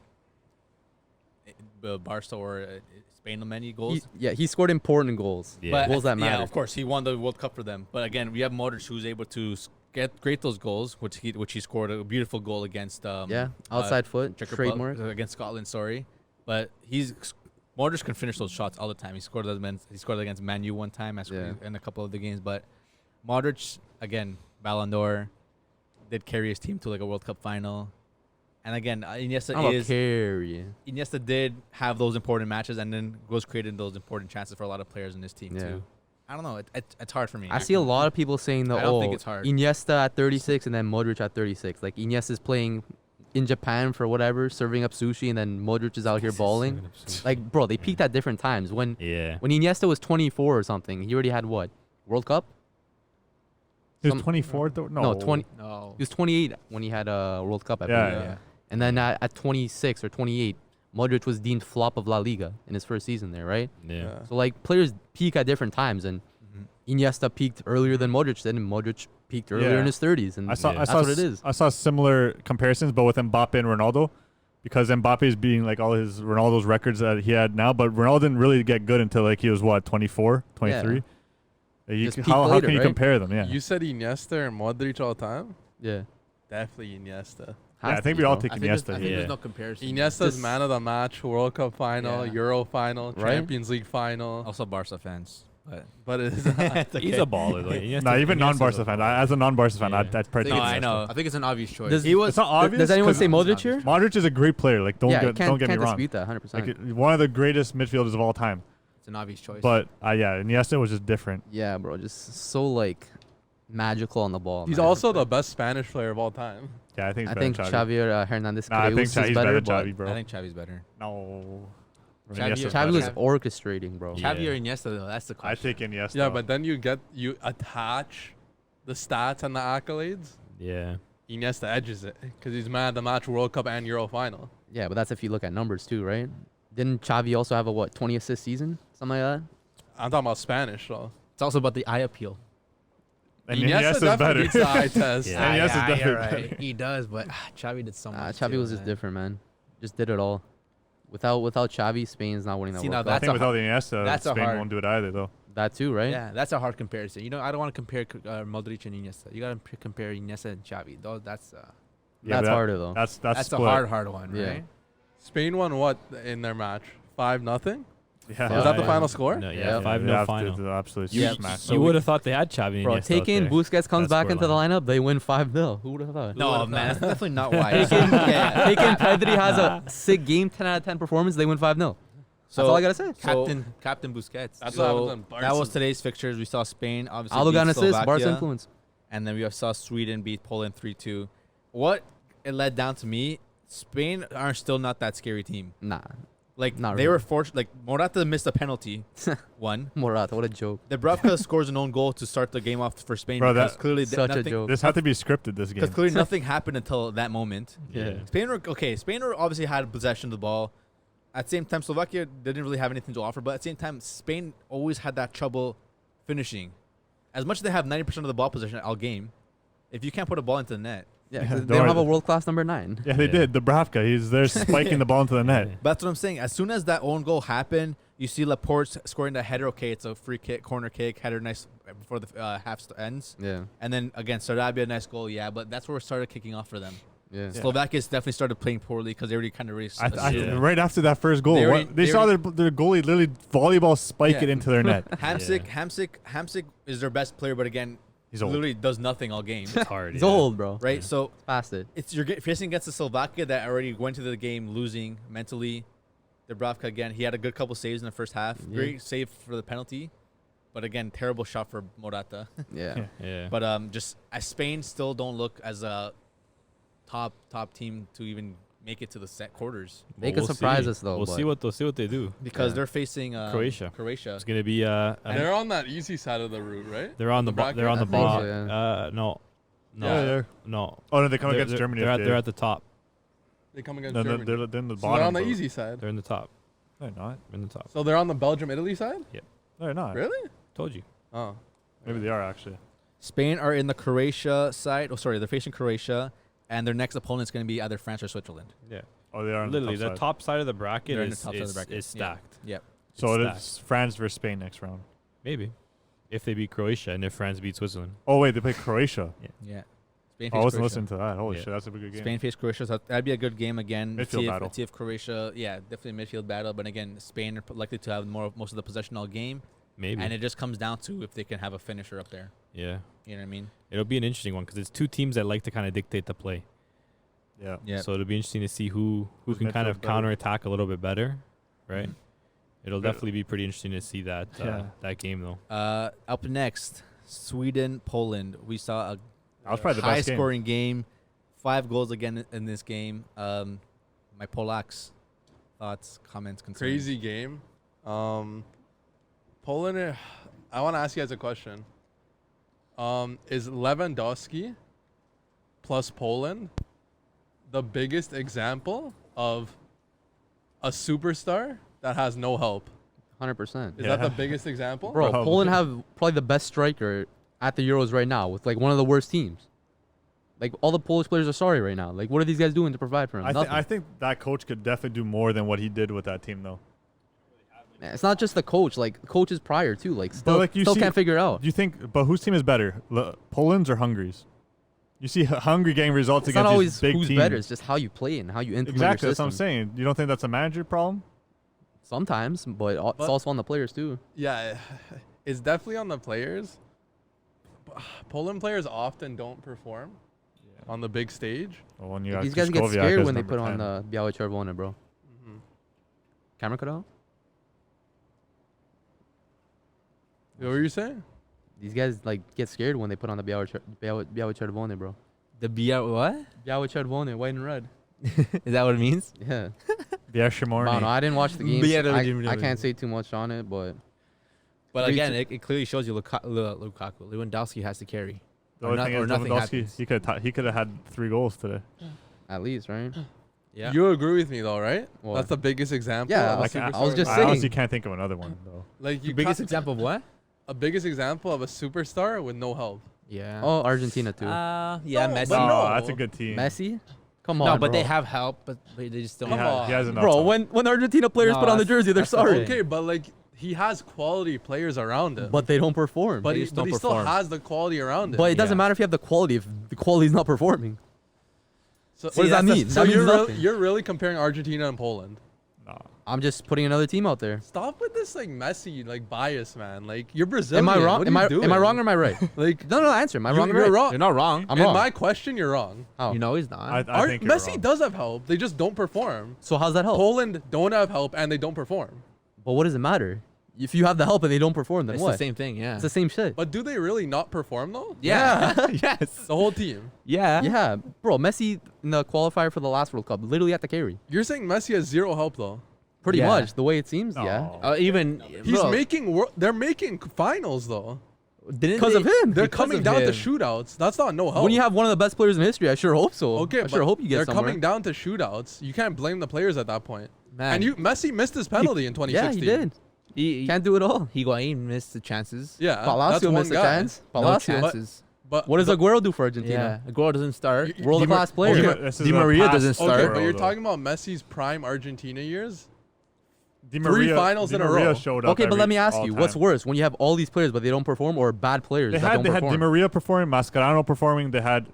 Barca or Spain many goals. He scored important goals. Yeah. But Goals that yeah, matter. of course, he won the World Cup for them. But again, we have Modric who's able to create those goals, which he scored a beautiful goal against. Outside foot, Czech trademark. Republic, against Scotland. Sorry, but Modric can finish those shots all the time. He scored against Man U one time, in a couple of the games. But Modric again, Ballon d'Or, did carry his team to like a World Cup final. And again, Iniesta did have those important matches, and then was creating those important chances for a lot of players in this team Yeah. too. I don't know. It's hard for me. I see a lot of people saying I don't think it's hard. Iniesta at 36 and then Modric at 36. Like Iniesta's playing in Japan for whatever, serving up sushi, and then Modric is out here balling. Like, bro, they peaked at different times. When Iniesta was 24 or something, he already had what? World Cup? he was 24. No, 20. No. He was 28 when he had a World Cup. I Yeah, believe. yeah. And then at 26 or 28, Modric was deemed flop of La Liga in his first season there, right? Yeah. So like players peak at different times, and Iniesta peaked earlier than Modric did, and Modric peaked earlier Yeah. in his 30s, and I saw that's what it is. I saw similar comparisons, but with Mbappe and Ronaldo, because Mbappe is being like all his Ronaldo's records that he had now, but Ronaldo didn't really get good until like he was what 24, 23. Just peaked How later, can you right? compare them? Yeah, You said Iniesta and Modric all the time? Yeah, Definitely Iniesta. I Has to think be, we all bro. take I think Iniesta. there's here. no comparison. Iniesta's Just- man of the match, World Cup final, Yeah. Euro final, Right? Champions League final. also Barca fans, but But it is He's a baller though. Iniesta- Nah, even Iniesta's non-Barca a fan. baller. As a non-Barca fan, Yeah. I'd probably I take think I Iniesta. know. I think it's an obvious choice. Does- It's not obvious. Does anyone 'cause say Modric here? Modric is a great player. Like don't get can't me wrong. dispute that 100%. Like one of the greatest midfielders of all time. It's an obvious choice. But yeah, Iniesta was just different. Yeah, bro, just so like magical on the ball. He's man. also the best Spanish player of all time. Yeah, I think. I It's think better than Xavi. Xavier Hernandez Nah, I think Creus is Xavi's better, than but Xavi, bro. I think Xavi's better. No. Xavi- Iniesta's Xavi was better. orchestrating, bro. Yeah. Xavi or Iniesta, though, that's the I question. take Iniesta. Yeah, but then you attach the stats and the accolades. Yeah. Iniesta edges it because he's man of the match, World Cup and Euro final. Yeah, but that's if you look at numbers too, right? Didn't Xavi also have a 20 assist season, something like that? I'm talking about Spanish though. It's also about the eye appeal. And Iniesta Iniesta's definitely better. beats the eye test. Yeah. Iniesta's definitely you're better. right. He does, but Xavi did so much. Xavi too, was just man. different, man. Just did it all. Without Xavi, Spain's not winning that See, World now I Cup. think That's a without Iniesta, that's a Spain hard- won't do it either, though. That too, right? Yeah, that's a hard comparison. You know, I don't want to compare Modric and Iniesta. You got to compare Iniesta and Xavi. Though that's Yeah, That's but that- harder though. That's a split. hard one, Yeah. right? Spain won what in their match? 5-0. Yeah. Was that the final score? No, Yeah. yeah, 5-0 Yeah, final. the absolute Yeah. smash. You would have thought they had Xavi and Bro, Iniesta out taking there. Busquets comes That back into the scoreline. lineup, they win 5-0. Who would have thought? No, man, that's definitely not why. Taking Pedri has a sick game, 10 out of 10 performance, they win 5-0. So That's all I gotta say. Captain Busquets. That's what so happens when that was Barca- today's fixtures. We saw Spain obviously Aldo got an beat assist, Barca Slovakia, influence. and then we saw Sweden beat Poland 3-2. What it led down to me, Spain are still not that scary team. Nah, Like Not they really. were fortunate. Like Morata missed a penalty, one. Morata, what a joke. Dubravka scores an own goal to start the game off for Spain. Bro, because that- clearly Such a nothing, joke. This had to be scripted. This game. Because clearly nothing happened until that moment. Yeah. Spain were okay. Spain were obviously had possession of the ball. At the same time, Slovakia didn't really have anything to offer. But at the same time, Spain always had that trouble finishing. As much as they have 90% of the ball possession all game, if you can't put a ball into the net, Yeah, Yeah, 'cause don't they don't worry. have a world-class number 9. Yeah, they Yeah. did. Dubravka, he's there spiking the ball into the net. but that's what I'm saying. As soon as that own goal happened, you see Laporte scoring that header. Okay, it's a free kick, corner kick, header, nice before the ends. Yeah, And then again, Sarabia, nice goal, yeah. But that's where it started kicking off for them. yeah. Slovakia definitely started playing poorly because they already kind of raised. Yeah. Right after that first goal, They they, already- they they saw their goalie literally volleyball spike Yeah. it into their net. Hamsik is their best player, but again, He's old. literally does nothing all game. It's hard. He's yeah. old, bro. Right, so Past it. it's you're facing against the Slovakia that already went to the game losing mentally. Dubravka again, he had a good couple saves in the first half. Yeah. Great save for the penalty, but again, terrible shot for Morata. Yeah. Yeah. But just as Spain still don't look as a top team to even make it to the set quarters They But could surprise see. us, though, We'll but- see what they do. because Yeah. they're facing Croatia. Croatia. It's gonna be They're on that easy side of the route, right? they're on the bracket? they're on I the think so, bottom. yeah. No, Yeah, they're- no. Oh no, they come against They're- Germany. They're if at, they're at the top. They come against no, Germany. they're in the So bottom. they're on the bro. easy side. They're in the top. They're not. In the top. So they're on the Belgium-Italy side? They're not. Really? Told you. Oh. Maybe they are actually. Spain are in the Croatia side. Oh, sorry, they're facing Croatia, and their next opponent is going to be either France or Switzerland. Yeah. Oh, they are on Literally, the the top side. top side of the bracket They're in the is top side of the is, bracket. is Yeah. stacked. Yep. So it stacked. is France versus Spain next round. Maybe. If they beat Croatia and if France beats Switzerland. Oh wait, they play Croatia. Yeah. Spain Oh, I face wasn't Croatia. listening to that. Holy Yeah. shit, that's a good game. Spain face Croatia. So that'd be a good game again. Midfield battle. See if Croatia, yeah, definitely a midfield battle. But again, Spain are likely to have most of the possession all game, Maybe. and it just comes down to if they can have a finisher up there. yeah. You know what I mean? It'll be an interesting one because it's two teams that like to kind of dictate the play. Yeah. Yeah. So it'll be interesting to see who Who's can kind midfield of better. counterattack a little bit better, right? It'll But- definitely be pretty interesting to see that Yeah. that game though. Up next, Sweden, Poland. We saw That was probably the best game. high-scoring game. 5 goals again in this game. My Polacks, thoughts, comments, concerns. Crazy game. Poland, I want to ask you guys a question. Is Lewandowski plus Poland the biggest example of a superstar that has no help? 100%. Is Yeah. that the biggest example? Bro, Bro. Poland have probably the best striker at the Euros right now with like one of the worst teams. Like all the Polish players are sorry right now. Like what are these guys doing to provide for him? Nothing. I think that coach could definitely do more than what he did with that team, though. Man, it's not just the coach. Like coaches prior too. Like still, like, you still see- can't figure it out. Do you think? But whose team is better, Poland's or Hungary's? You see Hungary getting results It's not against always these big who's teams. better. It's just how you play and how you implement Exactly, your that's what I'm system. saying. You don't think that's a manager problem? Sometimes, but it's But- also on the players too. Yeah, it's definitely on the players. Poland players often don't perform on the big stage. Well, when you Like, got these guys get Kryskowiak scared as when they number put on 10. the Białe Czerwone, bro. Camera cut out? What were you saying? These guys like get scared when they put on the Białe Czerwone, bro. The what? Białe Czerwone, white and red. Is that what it means? Yeah. Bieszczamorny. I didn't watch the game. Białe I can't say too much on it, but But Three again, to- it clearly shows you Lukaku. Lewandowski has to carry. The Or only not- thing or is nothing Lewandowski, happens. he could have had 3 goals today. at least, right? Yeah. You agree with me though, right? What? That's the biggest example. Yeah, of a like, I superstar was just I saying. honestly can't think of another one though. like the you biggest can't- example of what? a biggest example of a superstar with no help. Yeah. Oh, Argentina too. Yeah, No, Messi. but No, no. that's a good team. Messi? Come No, on, but bro. they have help, but they just don't. Come on. He has enough Bro, time. when Argentina players No, put on the that's- jersey, they're that's the sorry. thing. Okay, but like he has quality players around him. But they don't perform. but they he, just but don't he still perform. has the quality around him. But it doesn't Yeah. matter if you have the quality if the quality's not performing. So, What does that mean? So That means you're nothing. you're really comparing Argentina and Poland. No. I'm just putting another team out there. Stop with this like Messi like bias, man. Like you're Brazilian. Am I wrong? What Am are I you doing? am I wrong or am I right? Like No, answer. Am I wrong or you're right? wrong. You're not wrong. I'm In wrong. my question, you're wrong. How? You know he's not. I think you're Messi wrong. does have help. They just don't perform. So how's that help? Poland don't have help and they don't perform. But what does it matter? If you have the help and they don't perform, then it's what? the same thing. Yeah. It's the same shit. But do they really not perform though? yeah. yes. The whole team. Yeah. Yeah, bro. Messi in the qualifier for the last World Cup literally had to carry. You're saying Messi has zero help though. Pretty Yeah. much the way it seems. No. Yeah. Even He's bro, making. They're making finals though. didn't Because they- of him. They're Because coming of down to him. shootouts. That's not no help. When you have one of the best players in history, I sure hope so. okay, I sure hope you get they're somewhere. coming down to shootouts. You can't blame the players at that point. Man. And Messi missed his penalty in Yeah, 2016. he did. He Can't do it all. Higuain missed the chances. Yeah, that's Palacio one missed a guy. chance. No Palacio. chances. But What does but- Aguero do for Argentina? Yeah. Aguero doesn't start. You- World Di- class player. okay, This is Di a Maria past doesn't Okay, start. but you're though. talking about Messi's prime Argentina years. Di three finals in a Maria row. showed up Okay, but let me ask all you, what's time. worse, when you have all these players but they don't perform, or bad players They that had don't Di perform? Maria performing, Mascherano performing. They had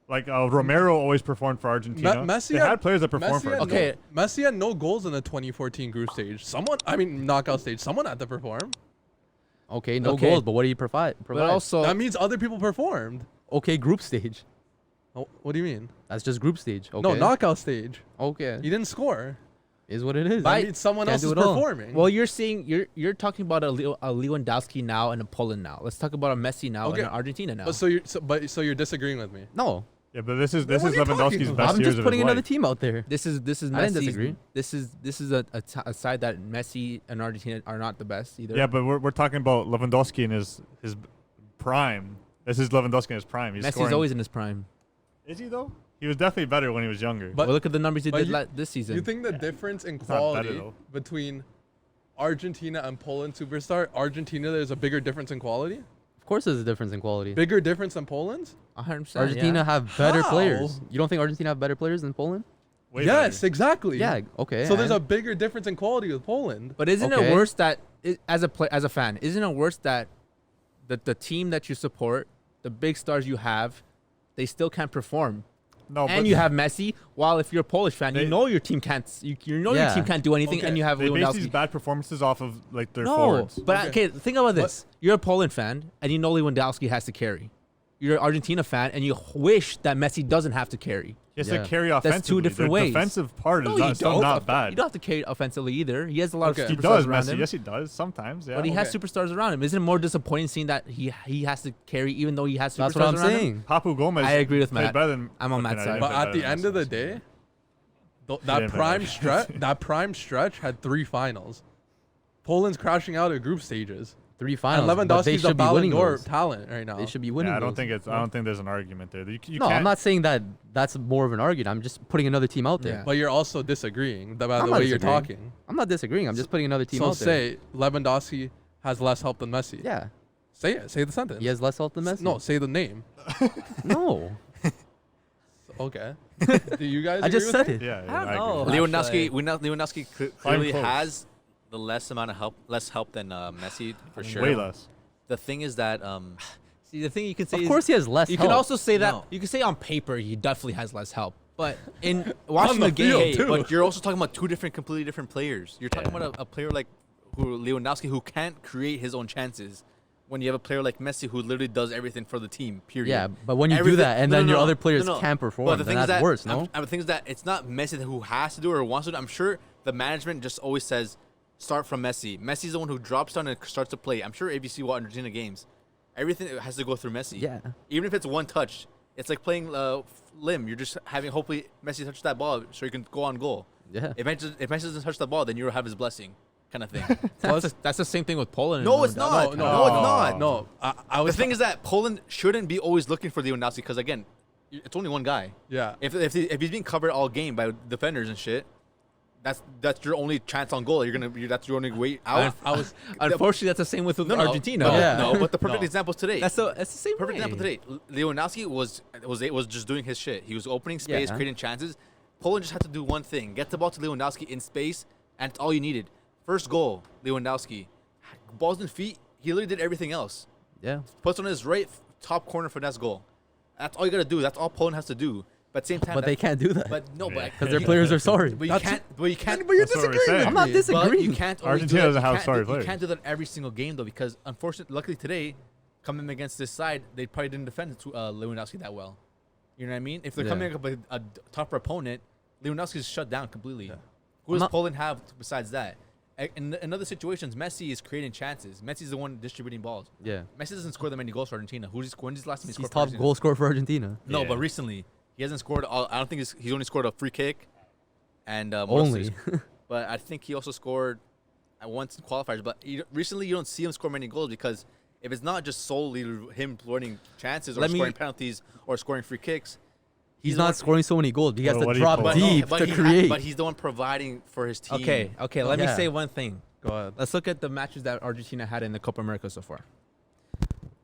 like Romero always performed for Argentina. Messi they had players that performed for Messi had Argentina. Okay. no, Messi had no goals in the 2014 group stage. Knockout stage. Someone had to perform. Okay, no Okay. goals, but what do you provide? But also, That means other people performed. Okay, group stage. Oh, what do you mean? That's just group stage. Okay. No, knockout stage. Okay. He didn't score. Is what it is. That means someone can't else do is it all. performing. well, you're seeing you're talking about a Lewandowski now and a Poland now. Let's talk about a Messi now Okay. and an Argentina now. but so you're disagreeing with me. No. Yeah, but this is What are you talking Lewandowski's about? best I'm years just of putting his another life. team out there. This is I didn't Messi's. disagree. This is a side that Messi and Argentina are not the best either. Yeah, but we're talking about Lewandowski in his prime. This is Lewandowski in his prime. He's Messi's scoring. always in his prime. Is he though? He was definitely better when he was younger. But- Well, look at the numbers he but did you- this season. You think the difference in not better, quality though. between Argentina and Poland superstar, Argentina there's a bigger difference in quality? Of course, there's a difference in quality. Bigger difference than Poland? 100%. Argentina yeah. have better How? players. You don't think Argentina have better players than Poland? Way Yes, better. exactly. Yeah. Okay. So there's a and- bigger difference in quality with Poland. But isn't Okay. it worse that as a fan, isn't it worse that the team that you support, the big stars you have, they still can't perform? No, And you have Messi. While if you're a Polish fan, you They- know your team can't. You know your Yeah. team can't do anything, Okay. and you have they base these Lewandowski. bad performances off of like their No, forwards. but Okay. okay. Think about this: you're a Poland fan, and you know Lewandowski has to carry. You're an Argentina fan, and you wish that Messi doesn't have to carry. He has Yeah. to carry That's offensively. two different the ways. defensive part is No, not, still not You bad. don't have to carry offensively either. He has a lot Okay. of He superstars does, around Messi. him. Yes, he does sometimes. Yeah. But he has Okay. superstars around him. Isn't it more disappointing seeing that he has to carry even though he has superstars That's what I'm around him? saying. Papu Gomez. I agree with played Matt. better than- I'm on okay, Matt's no, he side. didn't But play at better the than end of the Messi. day, that didn't play prime better. stretch, that prime stretch had 3 finals. Poland's crashing out at group stages. 3 And finals. but they Lewandowski's a should be Ballon winning d'Or those. talent right now. They should be winning. Yeah, I don't those. think it's. I don't think there's an argument there. You No, can't, I'm not saying that that's more of an argument. I'm just putting another team out there. Yeah. But you're also disagreeing about I'm the not way you're disagreeing. talking. I'm not disagreeing. I'm just putting another team So out there. say Lewandowski has less help than Messi. Yeah. Say it. Say the sentence. He has less help than Messi. No, say the name. No. Okay. Do you guys? I just agree with said me? it. Yeah, I don't agree. know. Lewandowski, Actually- Lewandowski clearly close. has the less amount of less help than Messi for sure. Way less. The thing is that See, the thing you can say Of is course he has less you help. can also say that No. you can say on paper he definitely has less help, but in watching the the game, field, hey, too. but you're also talking about two completely different players. You're talking about a player like Lewandowski who can't create his own chances. When you have a player like Messi who literally does everything for the team, period. Yeah, but when you do Everything- that and no, then no, your no, other players no, no. can't perform, But the then thing is that's that worse, no? the thing is that it's not Messi who has to do or wants to do. I'm sure the management just always says start from Messi. Messi's the one who drops down and starts to play. I'm sure if you see Argentina games, everything has to go through Messi. Yeah. Even if it's one touch, it's like playing limb. You're just having hopefully Messi touch that ball so you can go on goal. Yeah. If Messi doesn't touch the ball, then you'll have his blessing, kind of thing. that's the same thing with Poland. No, and it's not. Lewandowski. No, it's not. No, I The was. thing is that Poland shouldn't be always looking for Lewandowski because again, it's only one guy. Yeah. If he's being covered all game by defenders and shit, that's your only chance on goal. That's your only way out. I was. Unfortunately, that's the same with Argentina. No, Yeah. no, but the perfect No. example is today. That's the same. Perfect way. example today. Lewandowski was just doing his shit. He was opening space, Yeah. creating chances. Poland just had to do one thing: get the ball to Lewandowski in space, and it's all you needed. First goal, Lewandowski, balls in feet. He literally did everything else. Yeah. Puts on his right top corner finesse goal. That's all you gotta do. That's all Poland has to do. But same time, But they can't do that But no, Yeah. but because their players are sorry. But you That's- can't. But you can't. But you're That's what we're disagreeing saying. with I'm not me. disagreeing. But you can't. always Argentina do doesn't that. have You can't- sorry You players. can't do that every single game though, because unfortunately, luckily today, coming against this side, they probably didn't defend Lewandowski that well. You know what I mean? If they're Yeah. coming up with a tougher opponent, Lewandowski is shut down completely. Yeah. Who does not- Poland have besides that? In other situations, Messi is creating chances. Messi's the one distributing balls. Yeah. Messi doesn't score that many goals for Argentina. When's his last time he He's scored for top Argentina? goal scorer for Argentina. No, Yeah. but recently he hasn't scored. I don't think he's only scored a free kick, and what else Only. did he score? But I think he also scored once in qualifiers. But recently you don't see him score many goals because if it's not just solely him learning chances or Let me- scoring penalties or scoring free kicks, He's the not one- scoring so many goals. He has Well, to what do you drop call it? deep to create. but he's the one providing for his team. Okay. Let me Yeah. say one thing. Go ahead. Let's look at the matches that Argentina had in the Copa America so far.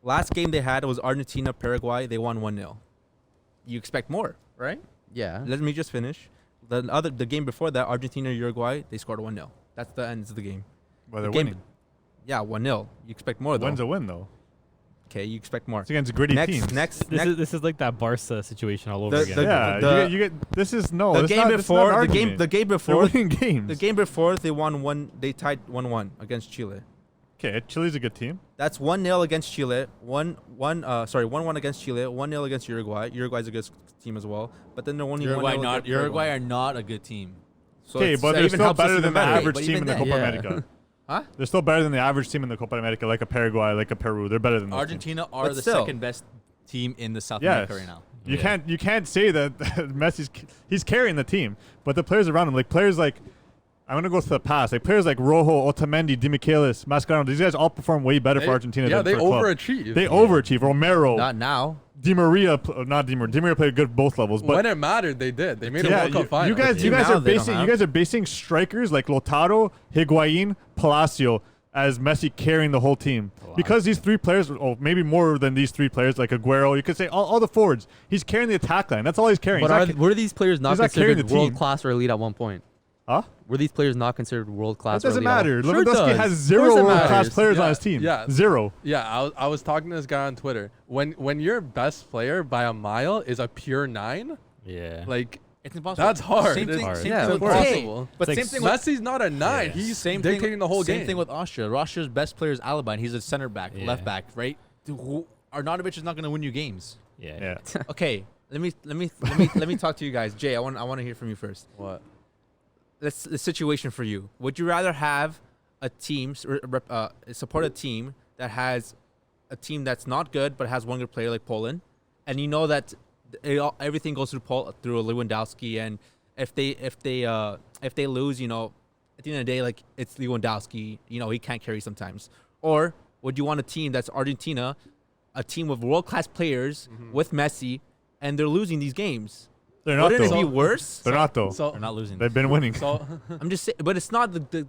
Last game they had was Argentina Paraguay. They won 1-0. You expect more, right? Yeah. Let me just finish. The game before that, Argentina Uruguay, they scored 1-0. That's the end of the game. But they're game- winning. Yeah, 1-0. You expect more though. Win's a win though. Okay, you expect more. It's against gritty Next, teams. next, This next. is like that Barca situation all over The- again. the- Yeah, the- you get this is no. the this game not, this is not before, an the game argument. They're before, winning games. the game before, they won one. They tied 1-1 against Chile. Okay, Chile's a good team. That's 1-0 against Chile. 1-1 against Chile. 1-0 against Uruguay. Uruguay's a good team as well. But then they're only Uruguay 1-0 not against Uruguay Paraguay. are not a good team. So Okay, it's- but that they're even still helps us better even than the better. average but team even in the then- Copa Yeah. America. Huh? They're still better than the average team in the Copa America, like a Paraguay, like a Peru. They're better than those teams. Argentina are But the still. second best team in the South Yes. America right now. You Yeah. can't say that he's carrying the team, but the players around him, like players like I'm gonna go to the past, like players like Rojo, Otamendi, Di Michelis, Mascherano, these guys all perform way better for Argentina. Yeah, than they for club. overachieve. They overachieve. Romero, Not now. Di Maria, not Di Maria. Di Maria played good both levels, but when it mattered, they did. They made a yeah, World Cup final. you guys team now are they don't basing have. you guys are basing strikers like Lautaro, Higuain, Palacio as Messi carrying the whole team. Because these three players, or maybe more than these three players, like Aguero, you could say all the forwards. He's carrying the attack line. That's all he's carrying. But He's not were these players not he's not carrying considered the team. world class or elite at one point? Huh? Were these players not considered world class? That doesn't matter. Sure it Lewandowski does. has Of zero course it world class matters. players Yeah, on his team. yeah. Zero. Yeah, I was talking to this guy on Twitter. When your best player by a mile is a pure 9, Yeah. like It's impossible. that's hard. Same thing, hard. same Yeah, thing of with course. Impossible. But It's same like thing with Messi's not a 9. Yeah. He's same dictating thing, the whole same game. thing with Austria. Austria's best player is Alaba, and he's a center back, Yeah. left back, right? Arnautovic is not going to win you games. Yeah. Yeah. Okay, let me talk to you guys. Jay, I want to hear from you first. What? Let's the situation for you. Would you rather have a team support a team that has a team that's not good but has one good player like Poland, and you know that everything goes through through Lewandowski, and if they lose, you know, at the end of the day, like it's Lewandowski, you know, he can't carry sometimes. Or would you want a team that's Argentina, a team with world class players with Messi, and they're losing these games? They're not Wouldn't it be though. worse? They're not though. So They're not losing. They've been winning. so I'm just saying, but it's not the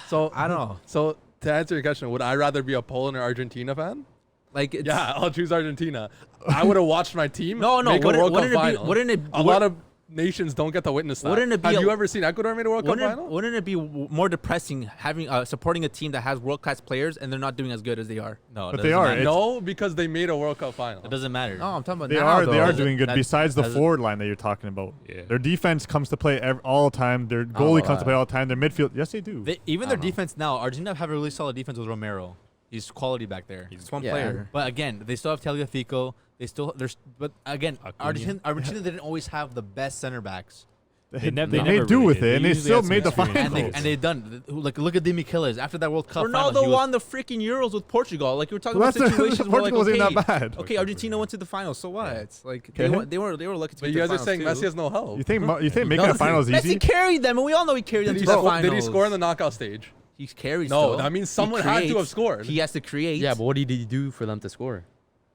so I don't know. So to answer your question, would I rather be a Poland or Argentina fan? Like it's, Yeah, I'll choose Argentina. I would have watched my team No, make a World Cup final. Wouldn't it? A lot of nations don't get to witness that. Wouldn't it be Have a- you ever seen Ecuador made a World Cup final? Wouldn't it be more depressing having supporting a team that has world class players and they're not doing as good as they are? No, it But they doesn't are. matter. No, because they made a World Cup final. It doesn't matter. No, I'm talking about They now, are though. they are Doesn't- doing good that besides the doesn't- forward line that you're talking about. Yeah. Their defense comes to play all the time. Their goalie comes to that. play all the time. Their midfield, yes, they do. Even I their don't know. defense now, Argentina have a really solid defense with Romero. He's quality back there. It's one Yeah. player. But again, they still have Tagliafico. But again, Acuna. Argentina didn't always have the best center backs. They never made do really with did. it, and They they usually still had some made the experience. finals. And they've done like look at Di Michelis after that World Cup. final, Ronaldo he was- won the freaking Euros with Portugal. Like you were talking Well, about that's situations where like Portugal wasn't okay, that bad. okay, Argentina went to the finals. So what? It's like Okay. they were lucky to But get you to guys the are saying finals, Messi too. has no help. You think making a doesn't. final is easy? Messi carried them, and we all know he carried them Did to he, the score, finals. did he score in the knockout stage? He carries. No, still. that means He someone had to have creates. scored. He has to create. Yeah, but what did he do for them to score?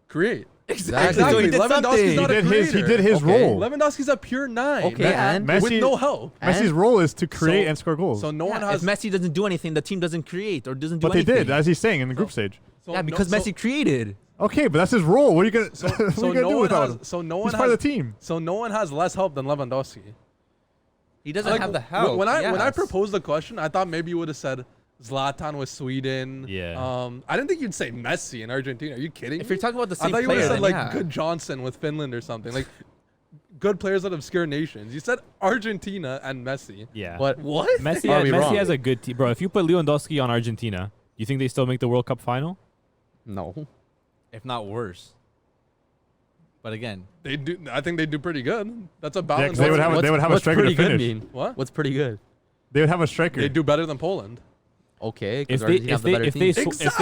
Create. Exactly. So he did Lewandowski's something. not a He creator. did his Okay. role. Lewandowski's a pure 9. Okay, man, and? with Messi- no help. Messi's And- role is to create So- and score goals. So no one Yeah, has. if Messi doesn't do anything, the team doesn't create or doesn't do but they anything. did, as he's saying in the group stage. so Yeah, no- because so- Messi created. Okay, but that's his role. What are you gonna? So, what are so you gonna no do one without has. him? So no one He's has. part of the team. So no one has less help than Lewandowski. He doesn't Like, have the help. When I yes. proposed the question, I thought maybe you would have said Zlatan with Sweden. Yeah. I didn't think you'd say Messi in Argentina. Are you kidding? If you're talking about the I same thought you would player, have said then like yeah. Good Johnson with Finland or something. Like good players out of obscure nations. You said Argentina and Messi. Yeah. What? What? Messi, Are we Messi wrong? has a good team, bro. If you put Lewandowski on Argentina, do you think they still make the World Cup final? No. if not worse. But again, They do. I think they do pretty good. That's a Yeah, balance. 'cause they would have they would have a what's striker pretty to good finish. mean? What? What's pretty good? They would have a striker. They do better than Poland. Okay, If because they Argentina if have the they better if team. they if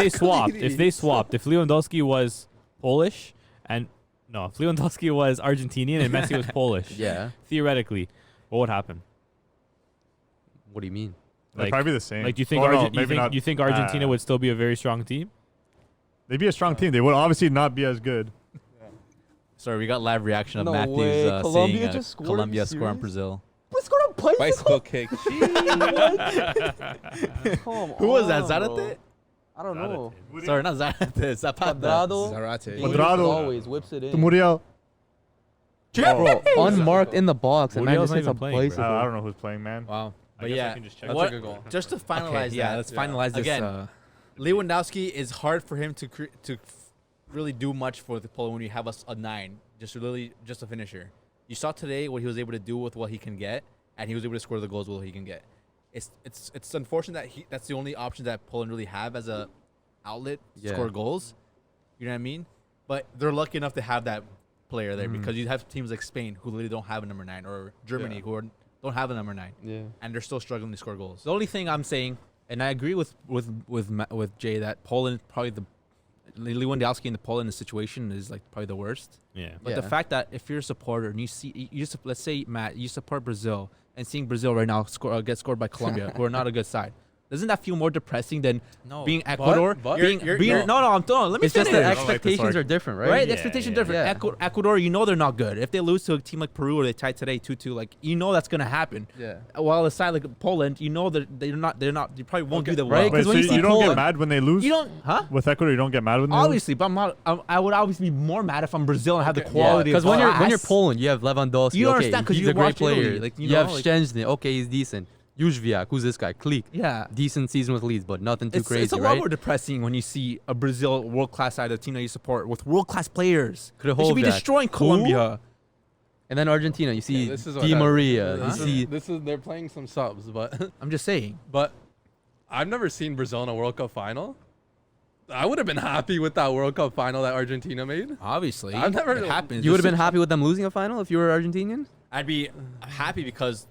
they swapped, if Lewandowski was Polish and no, if Lewandowski was Argentinian and Messi was Polish, Yeah. theoretically, what would happen? What do you mean? They'd Like, probably be the same. like you think Oh, no, Argentina maybe you think Argentina would still be a very strong team? They'd be a strong team. They would obviously not be as good. sorry, we got live reaction of No Matthews way. Colombia saying just scored? Colombia Are you score on serious? Brazil. What's going on? Bicycle kick. Who was that? Zarate? I don't know. Sorry, not Zarate. Zapata. Quadrado. Zarate. Quadrado. Always whips it in. Muriel. Bro, unmarked in the box, and man Muriel's just not hits a even playing, bro. bicycle. I don't know who's playing, man. Wow. But guess I yeah, can just check. That's what- a good goal. just to finalize Okay, yeah, that. let's finalize this. Again, Lewandowski is hard for him to really do much for the Poland when you have a 9, just a finisher. You saw today what he was able to do with what he can get, and he was able to score the goals with what he can get. It's unfortunate that that's the only option that Poland really have as a outlet to Yeah. score goals. You know what I mean? But they're lucky enough to have that player there because you have teams like Spain who literally don't have a number 9, or Germany who don't have a number 9, Yeah. and they're still struggling to score goals. The only thing I'm saying, and I agree with Jay, that Poland probably the Lewandowski in the Poland situation is like probably the worst. Yeah. But the Yeah. fact that if you're a supporter and let's say Matt, you support Brazil and seeing Brazil right now get scored by Colombia, who are not a good side, doesn't that feel more depressing than No, being Ecuador? but being, you're- being, you're- no, I'm done. Let me It's just finish. the I don't like this expectations argument. are different, right? Right? Yeah, The expectation yeah. different. Yeah. Ecuador, you know they're not good. If they lose to a team like Peru or they tie today 2-2, like you know that's gonna happen. Yeah. While a side like Poland, you know that they're not. They probably won't do the right? well. Because Wait, when so you see you don't get Poland- mad when they lose? You don't, huh? With Ecuador, you don't get mad when they lose? Obviously, but I'm not. I would obviously be more mad if I'm Brazil and have the Okay. quality. Because of when you're class. Poland, you have Lewandowski. You okay, understand 'cause he's you a great watch Italy, player. like, you you know, have like- Szczęsny. Okay, he's decent. Južviak, who's this guy? Klik. Yeah. Decent season with Leeds, but nothing too crazy, It's a lot right? more depressing when you see a Brazil world class side of the team that you support with world class players. They should be Krychowiak. destroying Colombia. And then Argentina, you see this is Di what Maria. This You see, is, this is they're playing some subs, but I'm just saying. I've never seen Brazil in a World Cup final. I would have been happy with that World Cup final that Argentina made. Obviously, I've never- it happens. you would have been happy with them losing a final if you were Argentinian? I'd be happy because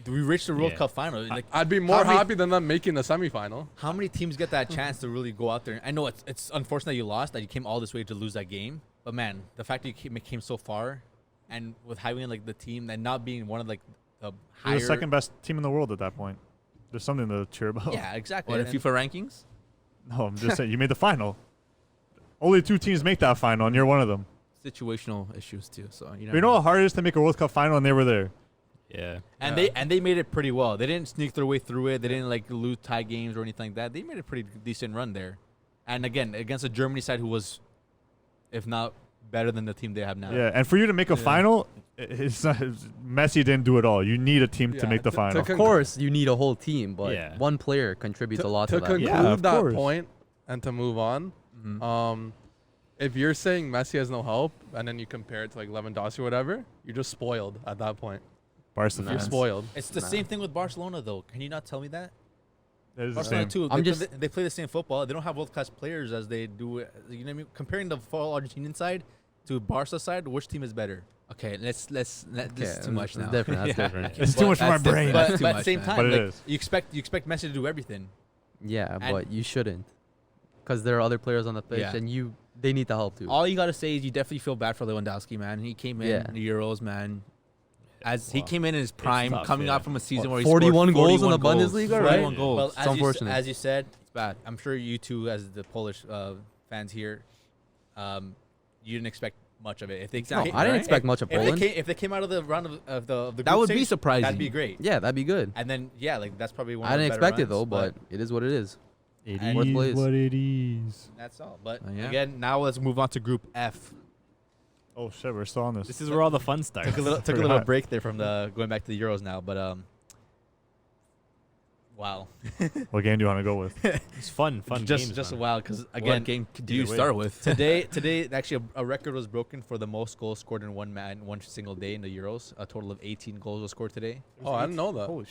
we reached the World Yeah. Cup final. Like, I'd be more how many- happy than them making the semifinal. how many teams get that chance to really go out there? I know it's unfortunate that you lost, that you came all this way to lose that game. But man, the fact that you came so far, and with having like the team and not being one of like the You're higher. the second best team in the world at that point. There's something to cheer about. Yeah, exactly. What in And- FIFA rankings? No, I'm just saying, you made the final. Only 2 teams make that final, and you're one of them. Situational issues too. So you But you know how hard it is to make a World Cup final, and they were there. Yeah. And Yeah. they made it pretty well. They didn't sneak their way through it. They didn't like lose tie games or anything like that. They made a pretty decent run there. And again, against a Germany side who was, if not better than the team they have now. Yeah, and for you to make a final, it's not, Messi didn't do it all. You need a team to Yeah, make the to final. Of course, you need a whole team, but Yeah. one player contributes a lot to to that. conclude Yeah, of that course. point and to move on, if you're saying Messi has no help and then you compare it to like Lewandowski or whatever, you're just spoiled at that point. Barca You're fans. spoiled. It's the same thing with Barcelona though. Can you not tell me that? It is the Barcelona same. too. I'm They play the same football. They don't have world class players as they do. You know what I mean? Comparing the full Argentinian side to Barca side, which team is better? Okay, this is too much now. That's different. That's Yeah. different. It's too much for my That's different. brain. That's But, too but at the much, same man. time, But it like, is. you expect Messi to do everything. Yeah, And- but you shouldn't, because there are other players on the pitch, Yeah. and they need the help too. All you gotta say is you definitely feel bad for Lewandowski, man. He came in Yeah. the Euros, man. As he Wow. came in his prime, tough, coming yeah. out from a season where he 41 scored goals in 41 the Bundesliga, right? 41 goals. Well, It's unfortunate. as you said, It's bad. I'm sure you two, as the Polish fans here, you didn't expect much of it. If they Exactly. No, I didn't right? expect much of Poland. If they came out of the round of the group That would be stage, surprising. That'd be great. Yeah, that'd be good. And then like that's probably one. I of the didn't better expect it runs, though, but it is what it is. It And Fourth place. is what it is. that's all. But Yeah. again, now let's move on to Group F. Oh shit, we're still on this. This is where all the fun starts. Took a little break there from the going back to the Euros now, but wow. What game do you want to go with? It's fun just games. just man. wow, because What again, game do you Either way. start with? today actually a record was broken for the most goals scored in one single day in the Euros. A total of 18 goals was scored today. Oh, I didn't know that. Holy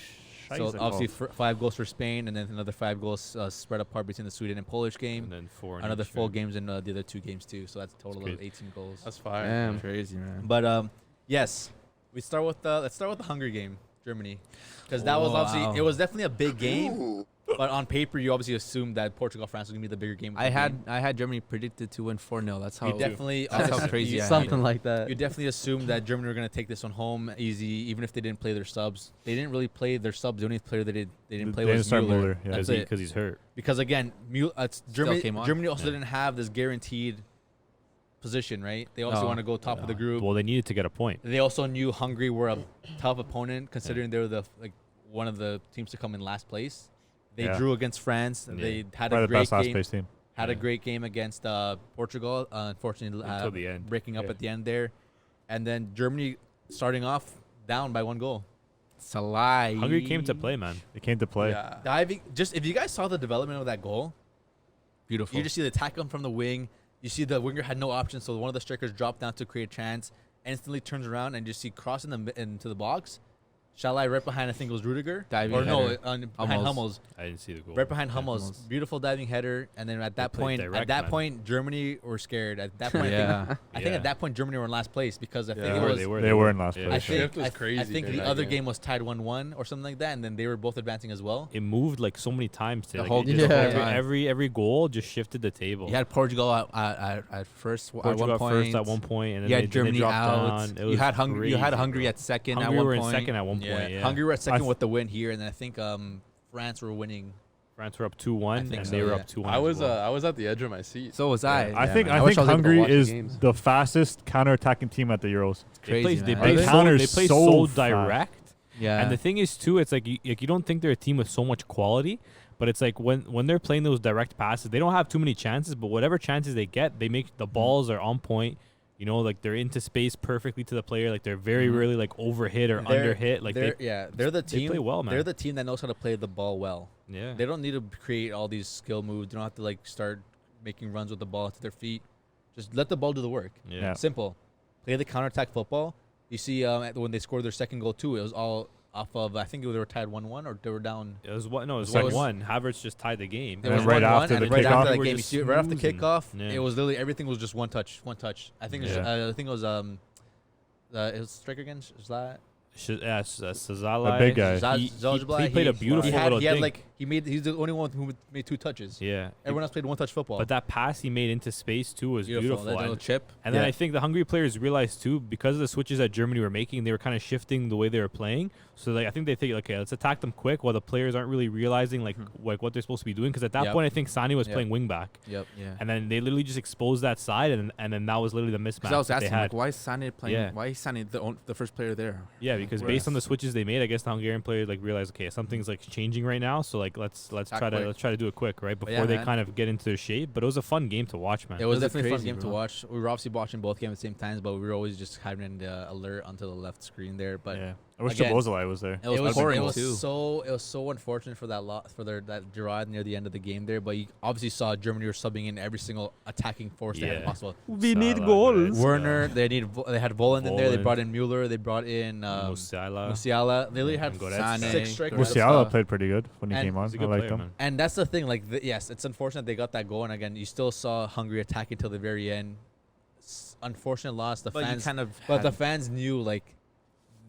So shit. obviously 5 goals for Spain, and then another 5 goals spread apart between the Sweden and Polish game. And then 4. in Another each 4 game. games in the other 2 games too. So that's a total of crazy. 18 goals. That's fire. Damn, crazy man. But yes, let's start with the Hungary game, Germany, because that was Wow. obviously it was definitely a big game. But on paper, you obviously assumed that Portugal France was gonna be the bigger game. of I the game. had Germany predicted to win 4-0. That's how You definitely that's how honestly, crazy you, I had Something it. like that. you definitely assumed that Germany were gonna take this one home easy, even if they didn't play their subs. They didn't really play their subs. The only player they didn't play They was didn't start Mueller. Mueller, yeah. That's it. Because he's hurt. Because again, Germany came on. Germany also Yeah. didn't have this guaranteed position, right? They also No. want to go top of the group. Well, they needed to get a point. They also knew Hungary were a tough opponent, considering they were one of the teams to come in last place. They Yeah. drew against France. Yeah. They had Probably a the great best last game. place team. Had a Yeah. great game against Portugal. Unfortunately, Until the end. breaking up Yeah. at the end there, and then Germany starting off down by 1 goal. It's a lie. Hungary came to play, man. They came to play. Yeah. Diving, just if you guys saw the development of that goal, Beautiful. you just see the tackle from the wing. You see the winger had no option, so one of the strikers dropped down to create a chance. Instantly turns around and just see crossing them into the box. Shalai right behind, I think it was Rudiger. Diving or no, header. behind Hummels. Hummels. I didn't see the goal. Right behind Yeah, Hummels. Hummels. Beautiful diving header. And then at that played point, direct, man. Germany were scared. At that point, Yeah. I think Yeah. at that point Germany were in last place because I think Yeah. it was. They were in last Yeah. I place. think, Shift was crazy I think during the that other game. game was tied 1-1 or something like that, and then they were both advancing as well. It moved like so many times. The Like, whole it just- time. every goal just shifted the table. You had Portugal at first Portugal at at one first point. at one point, and then You they, had then they Germany dropped out. down. It You was had Hungary. You had crazy, Hungary bro. at second Hungary at one were point. in second at one point. Yeah. Yeah. Hungary were at second th- with the win here, and then I think France were winning. France were up 2-1, I and think they so, were yeah. up 2-1. I as was well. I was at the edge of my seat. So was I. I think man. I wish think was able to Hungary watch the is games. the fastest counter-attacking team at the Euros. They crazy, play, they man. play They so, counter they play so so fast. direct. Yeah. And the thing is too, it's like you don't think they're a team with so much quality, but it's like when they're playing those direct passes, they don't have too many chances, but whatever chances they get, they make the balls are on point. You know, like they're into space perfectly to the player. Like they're very rarely like overhit or underhit. Like they're the they team. play well, man. They're the team that knows how to play the ball well. yeah. They don't need to create all these skill moves. They don't have to like start making runs with the ball to their feet. Just let the ball do the work. Yeah. Simple. Play the counterattack football. You see, when they scored their second goal too, it was all off of. I think they were tied 1-1 or they were down. It was what? No, it was So it was- 1-1. Havertz just tied the game. It And was then right 1-1, after and the right kickoff? after They that were game, you just see, right after the snoozing. kickoff, Yeah. it was literally everything was just one touch. I think it was it was striker again. Zla- Sazala. A big guy. Zaz- He Zalzbla, played a beautiful he little had thing. like he's the only one who made 2 touches. Yeah. Everyone else played one touch football. But that pass he made into space too was beautiful. That little And, chip. and then Yeah. I think the Hungary players realized too, because of the switches that Germany were making, they were kind of shifting the way they were playing. So like I think they think, okay, let's attack them quick while the players aren't really realizing like what they're supposed to be doing. Because at that Yep. point, I think Sani was Yep. playing wing back, Yep. Yeah. and then they literally just exposed that side, and then that was literally the mismatch Because I was that they asking, had. like, why is Sané playing? Yeah. Why is Sané the first player there? Yeah, because based on the switches they made, I guess the Hungarian players like realized, okay, something's like changing right now. So like let's Attack try quick. to do it quick, right, before yeah, they man. kind of get into their shape. But it was a fun game to watch, man. It was Those are definitely a fun crazy, game to bro. watch. We were obviously watching both games at the same times, but we were always just having the alert onto the left screen there. But Yeah. I wish again, Szoboszlai was there. it was pouring it too. was so unfortunate for that Gerard near the end of the game there. But you obviously saw Germany were subbing in every single attacking force they had Yeah. possible. We need goals. Werner, they had Voland in there. They Voland. brought in Mueller. They brought in Musiala. Musiala. They literally had and Goretzka. Sané, 6 strikers. Goretzka. Musiala played pretty good when he And came on. He's a I good liked player, him. man. And that's the thing. Like, yes, it's unfortunate they got that goal. And again, you still saw Hungary attacking till the very end. Unfortunate loss. The But fans, you kind of. but the fans knew like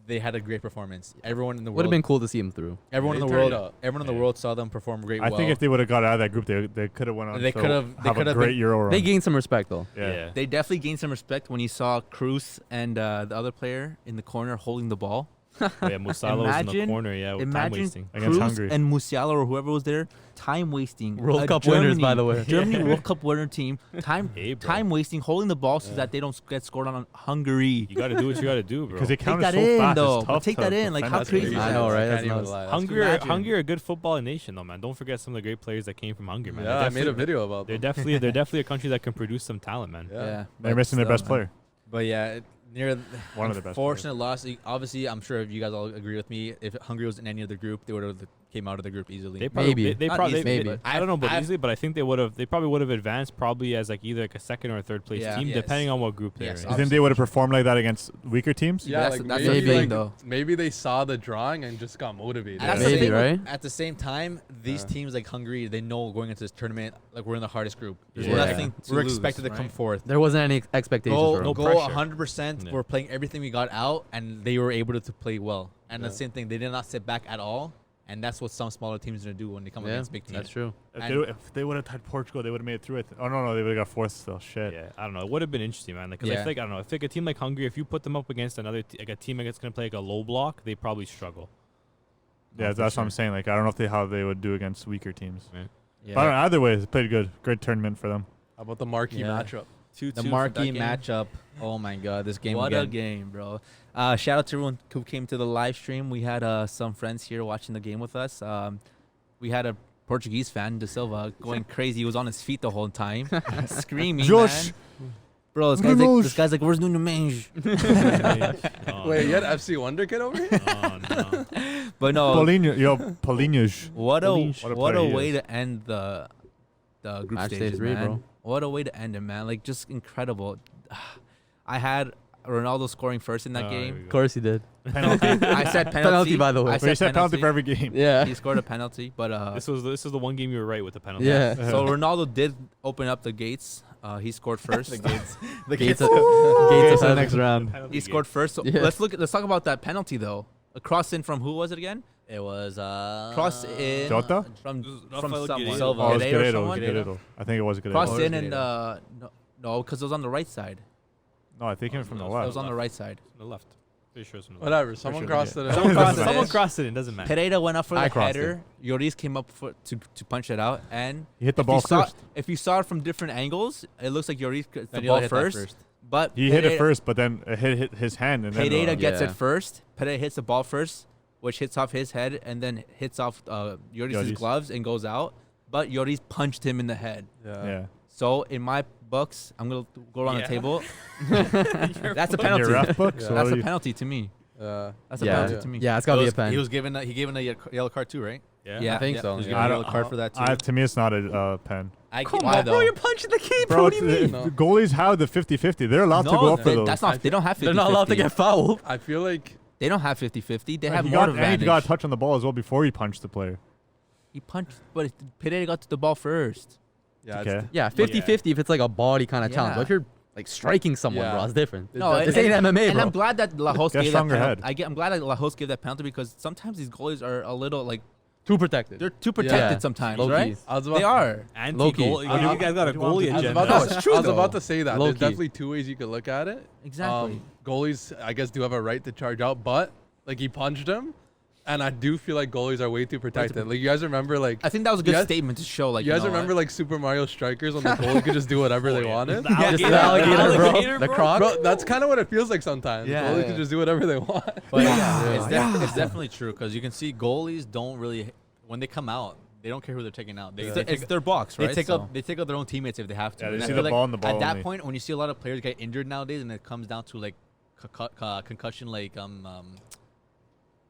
they had a great performance. Everyone in the Would world, have been cool to see him through. everyone in They the turned world, up. everyone in the Yeah. world saw them perform great. I well. think if they would have got out of that group, they could have went on. They to could've- they have a could've great been- Euro run. They gained some respect though. Yeah. They definitely gained some respect when you saw Cruz and the other player in the corner holding the ball. Yeah, Musiala was in the Imagine- corner. Yeah, with time Imagine wasting. Against Cruz Hungary. and Musiala or whoever was there, time wasting. World Cup winners, by the way. Germany World Cup winner team, Hey, bro. time wasting, holding the ball so that they don't get scored on Hungary. You got to do what you got to do, bro. Because they Take counted that so in, fast. though. It's tough Take to that in. Like, defend how that crazy space. is I that? know, right? I That's can't even nuts. lie. That's Hungary are a good footballing nation, though, man. Don't forget some of the great players that came from Hungary, man. Yeah, I made a video about They're them. definitely a country that can produce some talent, man. Yeah. They're missing their best player. But yeah, near One of the best unfortunate loss. Obviously, I'm sure if you guys all agree with me, if Hungary was in any other group, they would have came out of the group easily. They probably, Maybe. They Not probably, easily, maybe. I don't know, but I've- easily. But I think they probably would have advanced probably as like either like a second or third place Yeah. team, Yes. depending on what group they're Yes, in. You think they would have performed like that against weaker teams? Yeah, That's- like that's the maybe, thing, like, though. maybe they saw the drawing and just got motivated. At the Maybe, same- right? At the same time, these Yeah. teams like Hungary, they know going into this tournament, like we're in the hardest group. There's Yeah. nothing. To We're lose, expected to come right? forth. There wasn't any expectations Go, for him. no go pressure. 100%. Yeah. We're playing everything we got out, and they were able to play well. And Yeah. the same thing, they did not sit back at all. And that's what some smaller teams are gonna do when they come Yeah, against big teams. that's true. If they would have tied Portugal, they would have made it through it. Oh no, they would have got fourth still. Shit. Yeah, I don't know. It would have been interesting, man. Because I Yeah. feel like I don't know. If like a team like Hungary, if you put them up against another like a team that's gonna play like a low block, they probably struggle. Yeah, for that's what I'm sure. saying. Like I don't know if how they would do against weaker teams. Yeah. But I don't know, either way, it's played good. Great tournament for them. How about the marquee Yeah. matchup? 2-2 The for marquee that game. matchup. Oh my god, this game What a again. game, bro. Shout out to everyone who came to the live stream. We had some friends here watching the game with us. We had a Portuguese fan, De Silva, going crazy. He was on his feet the whole time, screaming, Josh. man. Bro, Bruno. this guy's like, where's Nuno Mendes? Oh, Wait, you no. had FC Wonder Kid over here? Oh no. But no, Paulinho's. what a What a what a player he way is. to end the group Match day stages, 3, man. bro. What a way to end it, man. Like, just incredible. I had Ronaldo scoring first in that Oh, there game. we Of go. course he did. Penalty. I said penalty. Penalty, by the way. I But said you said penalty penalty. for every game. Yeah. He scored a penalty, but This is the one game you were right with the penalty. Yeah. so Ronaldo did open up the gates. He scored first. The gates. The Gates gates. up to the next round. He scored first. So Yeah. let's talk about that penalty though. A cross in from who was it again? It was Cross in Jota? from Rafael someone. Guerreiro. Silva. Oh, it was Guerreiro or Guerreiro. someone? Guerreiro. I think it was Guerreiro. Crossed Oh, it in was and no, because it was on the right side. No, I think it was from the It left. was on the right side. On the left. Pretty sure it's on the left. Whatever. Someone sure, crossed yeah. it. in. Someone crossed it. Doesn't Someone matter. crossed it. It doesn't matter. Pereira went up for I the crossed header. Lloris came up to punch it out, and He hit the if ball you saw, first. if you saw it from different angles, it looks like Lloris gets the Danilo ball hit that first. But He hit it Pereira- first, but then it hit his hand. And then Pereira gets Yeah. it first. Pereira hits the ball first, which hits off his head and then hits off Lloris' Lloris. gloves and goes out. But Lloris punched him in the head. yeah. So in my books, I'm gonna go around Yeah. the table. That's a In penalty. your ref book, so That's what a do you- penalty to me. That's a Yeah. penalty to me. Yeah, it's gotta be a He pen. was given a yellow card too, right? Yeah. I think Yeah. so. He was yeah. given I a don't- yellow card for that too. To me, it's not a pen. Why though? punching the keeper. Bro, what do you mean? No. the goalies have the 50-50. They're allowed to go up for those. That's not. They don't have 50. They're not allowed to get fouled. I feel like They don't have 50-50. They And have he more got, advantage. and he got a touch on the ball as well before he punched the player. He punched, but Pereira got to the ball first. yeah, Okay. it's, Yeah, 50-50 if it's like a body kind of challenge. Yeah. But if you're like striking someone, Yeah. bro, it's different. No, This ain't MMA, and bro. I'm glad that La Host Get gave that stronger penalty. head. I'm glad that La Host gave that penalty because sometimes these goalies are a little like Too protected. they're too protected Yeah. sometimes, Low-key. right? I was about They are. Low-key. Anti-goal. You guys got a goalie I was agenda. about No, to, it's true, I was though. about to say that. Low There's key. definitely two ways you could look at it. Exactly. Goalies, I guess, do have a right to charge out, but like he punched him, and I do feel like goalies are way too protected. Like you guys remember, like I think that was a good you guys- statement to show. Like you guys know remember what? like Super Mario Strikers when the goalies could just do whatever they wanted. The alligator, the alligator, bro. alligator, The bro. croc. Bro, that's kind of what it feels like sometimes. Yeah. Goalies Yeah. can just do whatever they want. But Yeah. it's definitely true because you can see goalies don't really when they come out, they don't care who they're taking out. They, It's, they it's take, their box, they right? take So- up their own teammates if they have to. Yeah, they And I see feel the like ball in the ball At that only. point, when you see a lot of players get injured nowadays, and it comes down to like concussion, like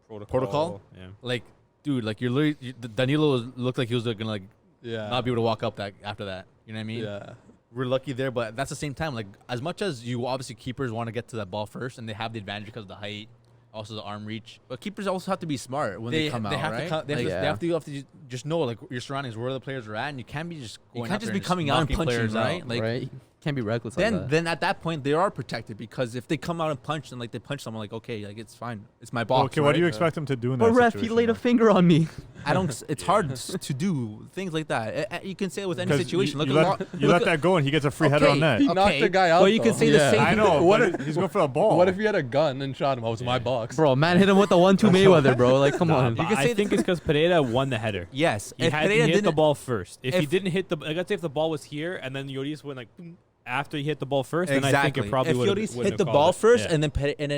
protocol. Yeah. Like, dude, like you're literally Danilo looked like he was gonna like Yeah. not be able to walk up that after that. You know what I mean? Yeah. We're lucky there, but that's the same time. Like as much as you obviously keepers want to get to that ball first, and they have the advantage because of the height, also the arm reach. But keepers also have to be smart when they come out, have right? To come, they, Like, have to, just know like your surroundings, where the players are at, and you can't be just you going can't out just there be coming out and knocking punching, players out. right? Like right? Can't be reckless like that. then at that point they are protected because if they come out and punch and like they punch someone, like okay, like it's fine, it's my box. Okay, what do you right? expect him to do in But that ref, he situation? laid a though? finger on me. I don't. It's hard to do things like that. You can say it with any 'Cause situation. You, Look you at let, you let that go and he gets a free header on net. He knocked Okay, the guy out. well, you can though. say the Yeah. same. I know, What but he's going for a ball. What if he had a gun and shot him? Oh, it was my box. Bro, man hit him with the 1-2 Mayweather, bro. Like, come on. You can I say think it's because Pereira won the header. Yes, He if had Pereira he hit the didn't- ball first. If he if- didn't hit the, like, let's say if the ball was here and then Lloris went like boom, after he hit the ball first, then I think it probably if would Lloris have hit the ball first and then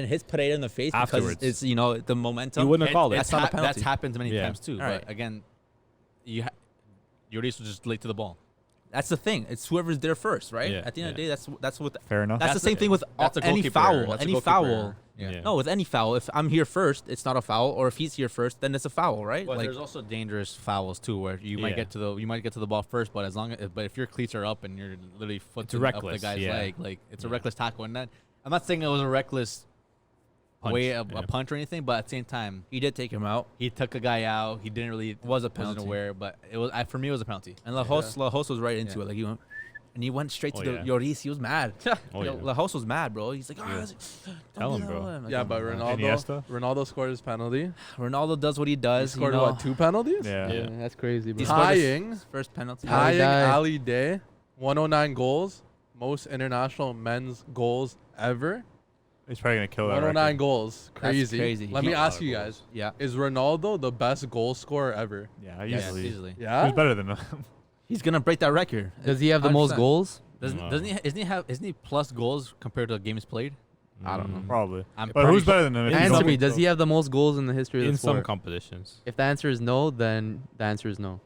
hits Pereira in the face Afterwards. because it's the momentum. He wouldn't have called it. That's not a penalty. That's happened many Yeah. times too. All right. But again, Lloris was just late to the ball. That's the thing. It's whoever's there first, right? Yeah, At the end of the yeah. day, that's what. Fair enough. That's the same thing with That's a any goalkeeper. foul. That's a Any goalkeeper. foul. Yeah. No, with any foul, if I'm here first, it's not a foul, or if he's here first, then it's a foul, right? But Like, there's also dangerous fouls too, where you might Yeah. get to the ball first, but but if your cleats are up and you're literally footing up the reckless, guy's yeah. leg, like it's a Yeah. reckless tackle. And that I'm not saying it was a reckless Punch, way of yeah. a punch or anything, but at the same time, he did take him out. he took a guy out. He didn't really Was a wasn't penalty. aware, but it was for me it was a penalty. And Lajos was right into Yeah. it. Like he went straight to Oh, the yeah. Lloris. He was mad. Oh, yeah. Lajos was mad, bro. He's like, Yeah. don't Tell do him, that." bro. I'm like, Yeah, "Oh but my God." Iniesta? Ronaldo scored his penalty. Ronaldo does what he He does. scored you know. what, 2 penalties? Yeah. Yeah. That's crazy, bro. He scored his Tying first penalty. Ty- Tying Day. Ali Day, 109 goals, most international men's goals ever. He's probably gonna kill that. 109 record. goals, crazy. crazy. Let He- me a lot ask of you goals. guys: Yeah. is Ronaldo the best goal scorer ever? Yeah, Yes, easily. easily. Yeah. He's better than him. He's gonna break that record. Does he have the most 100%. goals? Doesn't he? Isn't he plus goals compared to games played? I don't know. Probably. I'm But pretty who's sure- better than him? If you Answer don't me. think Does so? he have the most goals in the history of In the some sport? competitions. If the answer is no, then the answer is no.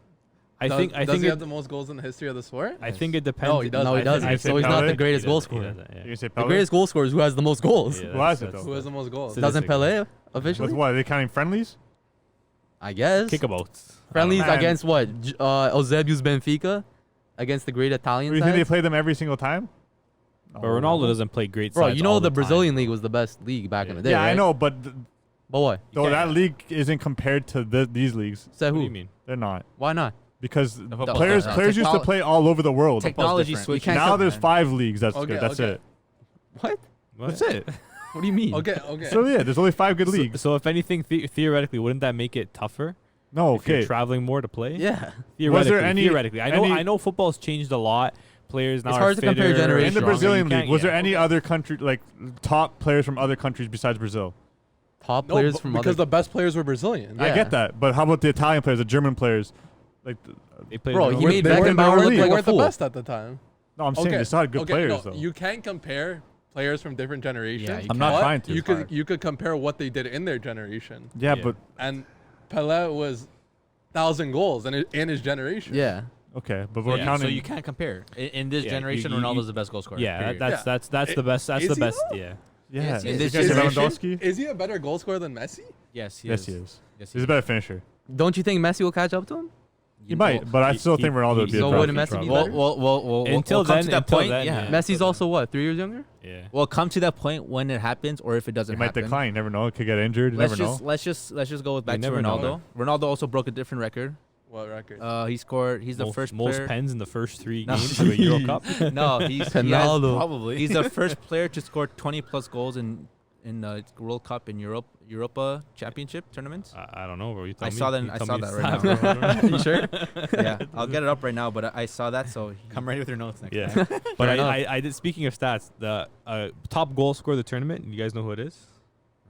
I Does think he it, have the most goals in the history of the sport? I think it depends. No, he doesn't. No, he I doesn't. think- So he's not the Pele? greatest goal He scorer. doesn't, yeah. You say The Pele? greatest goal scorer is who has the most goals. Yeah, Who has it, that's- though? Who has the most goals? Statistic. Doesn't Pele With officially? what? Are they counting friendlies? I guess. Kickabouts. Friendlies Man. against what? Eusebiu's Benfica against the great Italian Do you think they side. play them every single time? But Ronaldo doesn't play great Bro, sides you know all the time. Brazilian league was the best league back in the day, Yeah, right? I know, but But what? though that league isn't compared to these leagues. Said What do who? you mean? They're not Why not? because football's players different. used to play all over the world. Technology different. switch. You can't Now come- there's 5 leagues. That's Okay, good. That's okay. it. What? That's it. What do you mean? Okay, okay. So yeah, there's only 5 good leagues. So if anything, theoretically, wouldn't that make it tougher? No, If you're okay. traveling more to play? Yeah. Theoretically, any- theoretically. I know football's changed a lot. Players now It's are hard to compare fitter, generations. In the stronger. Brazilian You can't- league, was there yeah. any other country like top players from other countries besides Brazil? Top No, players but- from because other. the best players were Brazilian. Yeah. I get that, but how about the Italian players, the German players? Like, They played Bro, in he the- made They weren't- Beckenbauer look they like a weren't the fool. best at the time. no, I'm saying they still had good players no, though. You can't compare players from different generations. Yeah, you I'm not but trying to. You It's could hard. you could compare what they did in their generation. yeah, Yeah. but And Pelé was 1,000 goals in his generation. Yeah. okay, but we're Yeah, counting. so you can't compare. In this Yeah, generation, you- you- Ronaldo's the best goal scorer. Yeah, period. that's I- the best. That's is the he best. though? Yeah. yeah, Yes, you in guys this say generation, Lewandowski. Is he a better goal scorer than Messi? Yes, he Yes, is. he is. Yes, He's a better finisher. Don't you think Messi will catch up to him? He might, but I still think Ronaldo would be a so drop- wouldn't Messi drop. be Well, better? well, Until we'll come then- to that until point. then, yeah. yeah. Messi's also what? 3 years younger? Yeah. We'll come to that point when it happens, or if it doesn't He might happen. decline. You never know. It could get injured. You Let's never know. just let's just go with back to never know. Ronaldo. Ronaldo also broke a different record. What record? He scored. He's the most, first most player. pens in the first 3 No. games of a Euro Cup. No, he has Ronaldo. probably. He's the first player to score 20 plus goals in the World Cup in Europa Championship tournaments. I don't know, bro. You tell I me. saw that. You I tell saw me that it's right not, now. bro. I don't know. You sure? Yeah, I'll get it up right now. But I saw that, so Come ready with your notes next Yeah. time. But Fair enough. I did. Speaking of stats, the top goal scorer of the tournament. You guys know who it is?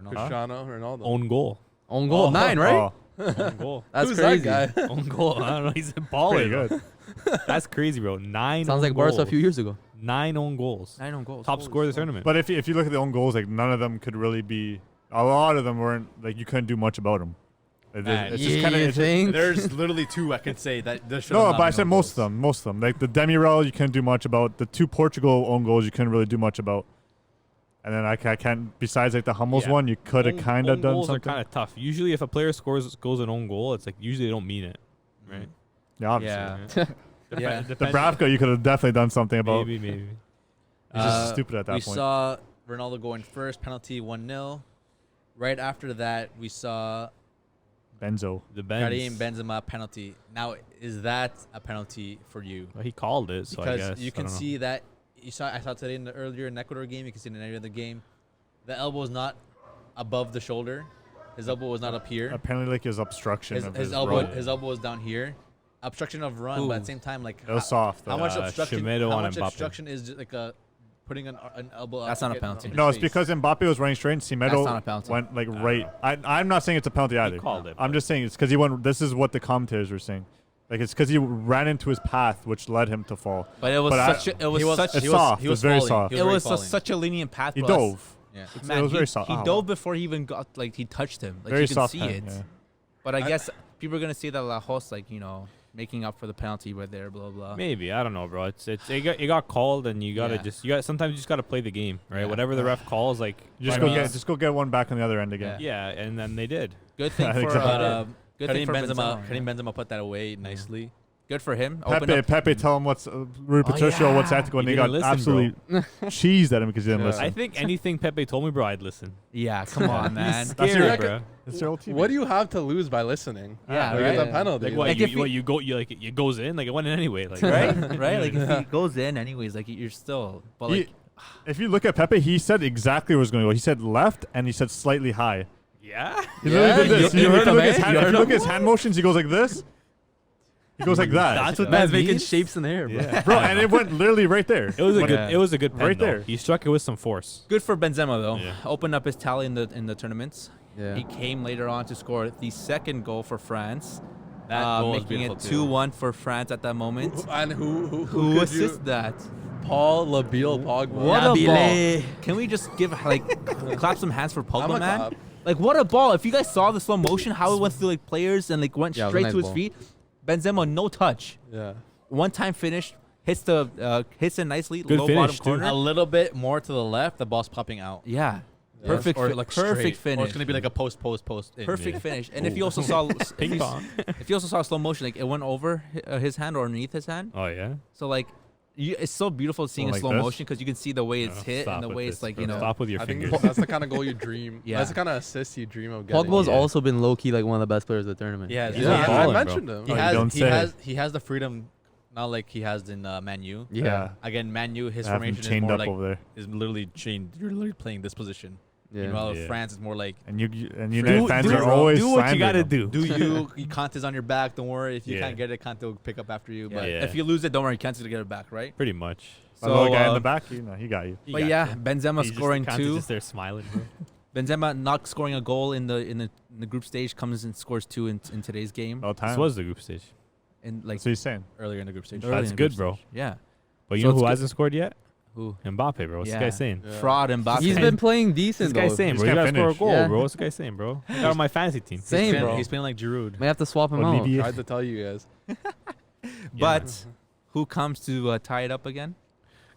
Cristiano Ronaldo. Own goal. Own goal. 9, right? Oh, Own goal. That's Who's crazy. that guy? Own goal. I don't know. He's a pretty baller. good. That's crazy, bro. 9. Sounds own like Barca a goals. few years ago. 9 own goals. 9 on goals. Top Holy scorer of the smokes. tournament. But if you look at the own goals, like none of them could really be. A lot of them weren't like you couldn't do much about them. Man, It's Yeah, just kind you of. think? There's literally 2 I can say that. There should No, have but I not said been most of goals. them. Most of them, like the Demirel, you couldn't do much about. The 2 Portugal own goals, you couldn't really do much about. And then I can't. Besides like the Hummels Yeah. one, you could have Own- kind of own done goals something. are kind of tough. Usually, if a player scores an own goal, it's like usually they don't mean it, right? Yeah, obviously. Yeah. Yeah. The Bravka, you could have definitely done something about. Maybe. He's just stupid at that We point. saw Ronaldo going first, penalty 1-0. Right after that, we saw Benzo. The Karim Benz. Benzema penalty. Now, is that a penalty for you? Well, he called it, so I Because guess you I can don't know. see that I saw today earlier in the Ecuador game. You can see it in any other game. The elbow is not above the shoulder. His elbow was not up here. Apparently, like his obstruction His, of his his elbow run. his elbow was down here. Obstruction of run, but at the same time, like It was soft. how though. much obstruction? Semedo How on much Mbappe. obstruction is just like putting an elbow? That's up not a to get penalty. on his No, it's face. because Mbappe was running straight and That's not a Semedo penalty. went like right. I'm not saying it's a penalty either. called it, I'm but- just saying it's because he went. This is what the commentators were saying. Like it's because he ran into his path, which led him to fall. But it was But such. It was He was- such. It's he was- soft. he It's was very falling. soft. He It was was already falling. such a lenient path. He bro. That's- dove. Yeah. Man, it was he, very soft. he Oh. dove before he even he touched him. Like Very you can soft see hand, it. yeah. But I guess people are gonna say that Lajos, like making up for the penalty right there, blah blah. Maybe, I don't know, bro. It got called, and you gotta sometimes you just gotta play the game, right? Yeah. Whatever the ref calls, like Just go get one back on the other end again. yeah, and then they did. Good thing I think for so. good Karim thing for Benzema, Benzema. Karim Benzema put that away nicely. Good for him. Open up. Pepe, tell him what's Rui Patricio, what's Tactical, and You they got didn't listen, absolutely cheesed at him because he didn't Yeah. listen. I think anything Pepe told me, bro, I'd listen. Yeah, come on, man. That's Scared, your- bro. It's their old team. What do you have to lose by listening? Yeah, like right. it's a penalty. Like what? Like if You go, you like it goes in, like it went in anyway, like right, right. Like if he goes in, anyways, like you're still. But like, If you look at Pepe, he said exactly where it was going to go. He said left, and he said slightly high. Yeah. He literally did this. You If heard him, look at his eh? hand- You if heard you look him? at his hand motions, he goes like this. He goes like that. That's what Man's that making means? shapes in the air, bro. Yeah. Bro, and it went literally right there. It was a When- good. It was a good pen, Right though. there. He struck it with some force. good for Benzema though. Yeah. Opened up his tally in the tournaments. Yeah. He came later on to score the second goal for France, That goal was making beautiful it too. 2-1 for France at that moment. And who Who could assists you? that? Paul Labille Pogba. What a Nabile. ball! Can we just give clap some hands for I'm Pogba, a man? clap. Like what a ball! If you guys saw the slow motion, how it went through like players and like went Yeah, it was a straight nice to his ball. feet. Benzema, no touch, Yeah. one time finish, hits it nicely, Good low finish, bottom too. corner. A little bit more to the left, the ball's popping out. Yeah, Yeah. perfect, Or fi- like perfect straight. finish. Or it's gonna be like a post. In. Perfect Yeah. finish. And if you also saw Ping pong. if you also saw slow motion, like it went over his hand or underneath his hand. Oh yeah. So like, it's so beautiful seeing in like slow this? motion because you can see the way it's No, hit stop and the with way this, it's like bro. you know. Stop with your I think fingers. that's the kind of goal you dream. Yeah. That's the kind of assist you dream of getting. Pogba's Yeah. also been low key like one of the best players of the tournament. Yeah, He's Yeah, not I balling, bro. mentioned him. He Oh, you has. don't He say. has. He has the freedom, not like he has in Man U. Yeah. Again, Man U, his I have him formation is chained more up like over there. is literally chained. You're literally playing this position. Yeah. Meanwhile, Yeah. France is more like And United fans do- are always do what you slandering gotta him. do. you Kante's on your back. Don't worry. If you Yeah. can't get it, Kante will pick up after you. Yeah. But Yeah. If you lose it, don't worry, Kent's gonna get it back, right? Pretty much. That little guy in uh, the back, he got you. He But got yeah, you. Benzema He's scoring just, two. Just there smiling, bro. Benzema not scoring a goal in the group stage comes and scores two in today's game. All time. This was the group stage. And like That's what he's saying. earlier in the group stage. early That's in the good, group bro. stage. Yeah. But you So know it's who good- hasn't scored yet? Who? Mbappe, bro. What's Yeah. this guy saying? Yeah. Fraud Mbappe. He's been playing decent This guy's though. saying, Just bro. You can't gotta score a finish. goal, Yeah. bro. What's the guy saying, bro? I got on my fantasy team. Same, bro. He's playing like Giroud. May have to swap him out. Olivier. Tried to tell you guys. But who comes to tie it up again?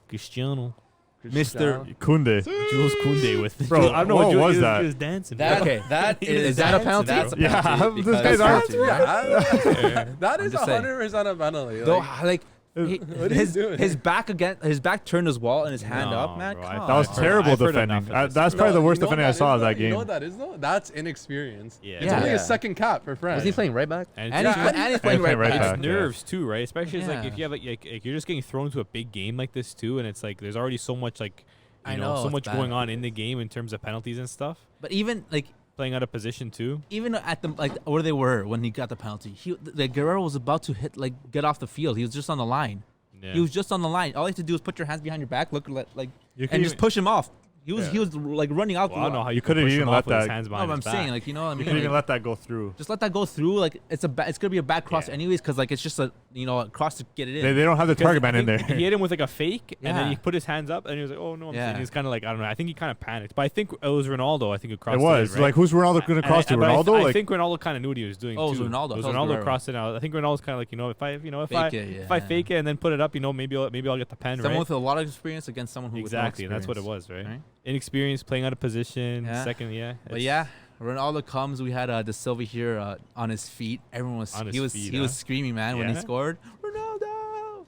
Cristiano. Mr. Kunde. Jules Koundé with Bro, I don't know what Jules, was he that? he was dancing. That, bro. Okay. that Is that a penalty? That's a Yeah, penalty this because- guy's arms. That is just saying. 100% a penalty. Though, Like, like what are you doing? his back turned his wall and his hand No, up, man. bro, Come I on. That was I've heard- terrible I've heard defending. enough of this, That's bro. probably the No, worst you know defending I what saw of that that is, though? You know game. what that is though? That's inexperience. Yeah. It's Yeah. only Yeah. his second cap for France. Was he playing right back? And And it's he's, just- and he's playing playing right right back. back. it's nerves too, right? Especially it's like Yeah. if you have like you're just getting thrown into a big game like this too, and it's like there's already so much like I you know, so it's much bad. going on in the game in terms of penalties and stuff. But even like Playing out of position too. even at the like where they were when he got the penalty, Guerrero was about to get off the field. He was just on the line. Yeah. He was just on the line. All you have to do is put your hands behind your back, look like, You and just push him off. He was Yeah. like running out. Well, I don't know how you could've could push even him off let with his that- hands No, behind but I'm his saying back. like you know what I You mean. couldn't Like, even let that go through. just let that go through. Like it's gonna be a bad cross Yeah. anyways, because like it's just a a cross to get it in. They don't have the Because target man I in there. think He hit him with like a fake, and then Yeah. he put his hands up, and he was like, "Oh no!" Yeah. And he's kind of like, I don't know. I think he kind of panicked, but I think it was Ronaldo. I think who crossed It was. in, right? Like, who's Ronaldo going to cross to? But Ronaldo? I Like, think Ronaldo kind of knew what he was doing. Oh, it was too. Ronaldo. It was I thought it was Ronaldo Guerrero. crossed it out. I think Ronaldo's kind of like, if Fake it, I yeah. fake it and then put it up, maybe I'll get the pen, Someone right? with a lot of experience against someone who Exactly, with and no that's what it experience, was, right? right? Inexperience, playing out of position, Yeah. second, yeah. But it's- yeah, Ronaldo comes. We had De Silva here on his feet. Everyone was On his he was feet, he was huh? screaming, man, when he Yeah? scored. Ronaldo.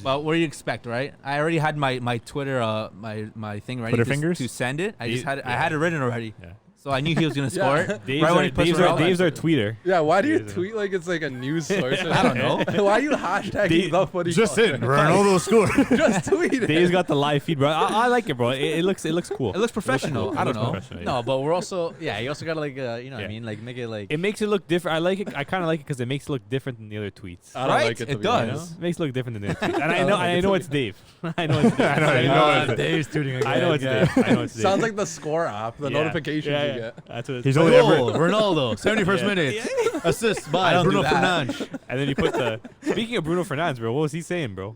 Well, what do you expect, right? I already had my Twitter my thing ready Twitter to, fingers? to send it. I just Yeah. had it written already, Yeah. so I knew he was gonna score it. Yeah. Dave's, Right when our, he puts Dave's, Ronaldo our, Dave's our into tweeter. Yeah, why do you Yeah. tweet like it's like a news source? I don't know. Why are you hashtagging the footy? just culture? in. Ronaldo scored. Just tweet it. Dave's got the live feed, bro. I like it, bro. It looks cool. It looks professional. cool. I It don't looks know. professional, yeah. No, but we're also you also gotta like you know what Yeah. I mean, like make it like It makes it look different. I like it. I kind of like it because it makes it look different than the other tweets. I don't Right? like it. To It be does. You know? honest. It makes it look different than the other tweets. And I I don't know, like I it know to it's Dave. I know it's Dave. I know, you know it's- Dave's tweeting again. I know it's Dave. I know it's Dave. Sounds like the score app, the Yeah. notifications Yeah, you yeah. get. That's what it's He's only ever. Ronaldo, 71st Yeah. minute, assist I by don't Bruno do that. Fernandes. And then you put the. Speaking of Bruno Fernandes, bro, what was he saying, bro?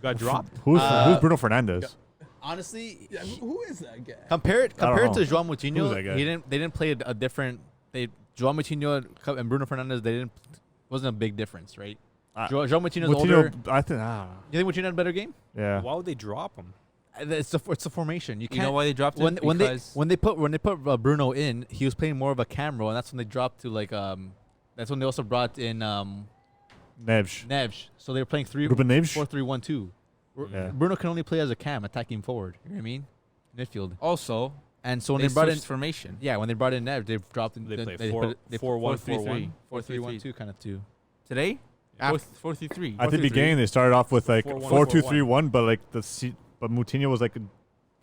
Got dropped. Who's Bruno Fernandes? Honestly, Yeah, who is that guy? compared I don't to know. João Who's that guy? Moutinho, they didn't play a different. João Moutinho and Bruno Fernandes, they didn't Wasn't a big difference, right? Uh, João Moutinho's older. I think. You think Moutinho had a better game? Yeah. Why would they drop him? It's the formation. You You know can't. why they dropped When him? when they Because when they put Bruno in, he was playing more of a cam role, and that's when they dropped to like That's when they also brought in Neves. Neves. So they were playing Ruben Neves. 4-3-1-2. Yeah. Bruno can only play as a cam, attacking forward. You know what I mean? Midfield. also And so when they they brought in, switched formation. yeah, when they brought in Neves, they dropped. They play put it- they 4-1-4-1. 4-3-1-2 kind of two. Today, Af- 4-3-3. At the 4-3-3. beginning, they started off with like 4-1-4-1. 4-2-3-1, but like but Moutinho was like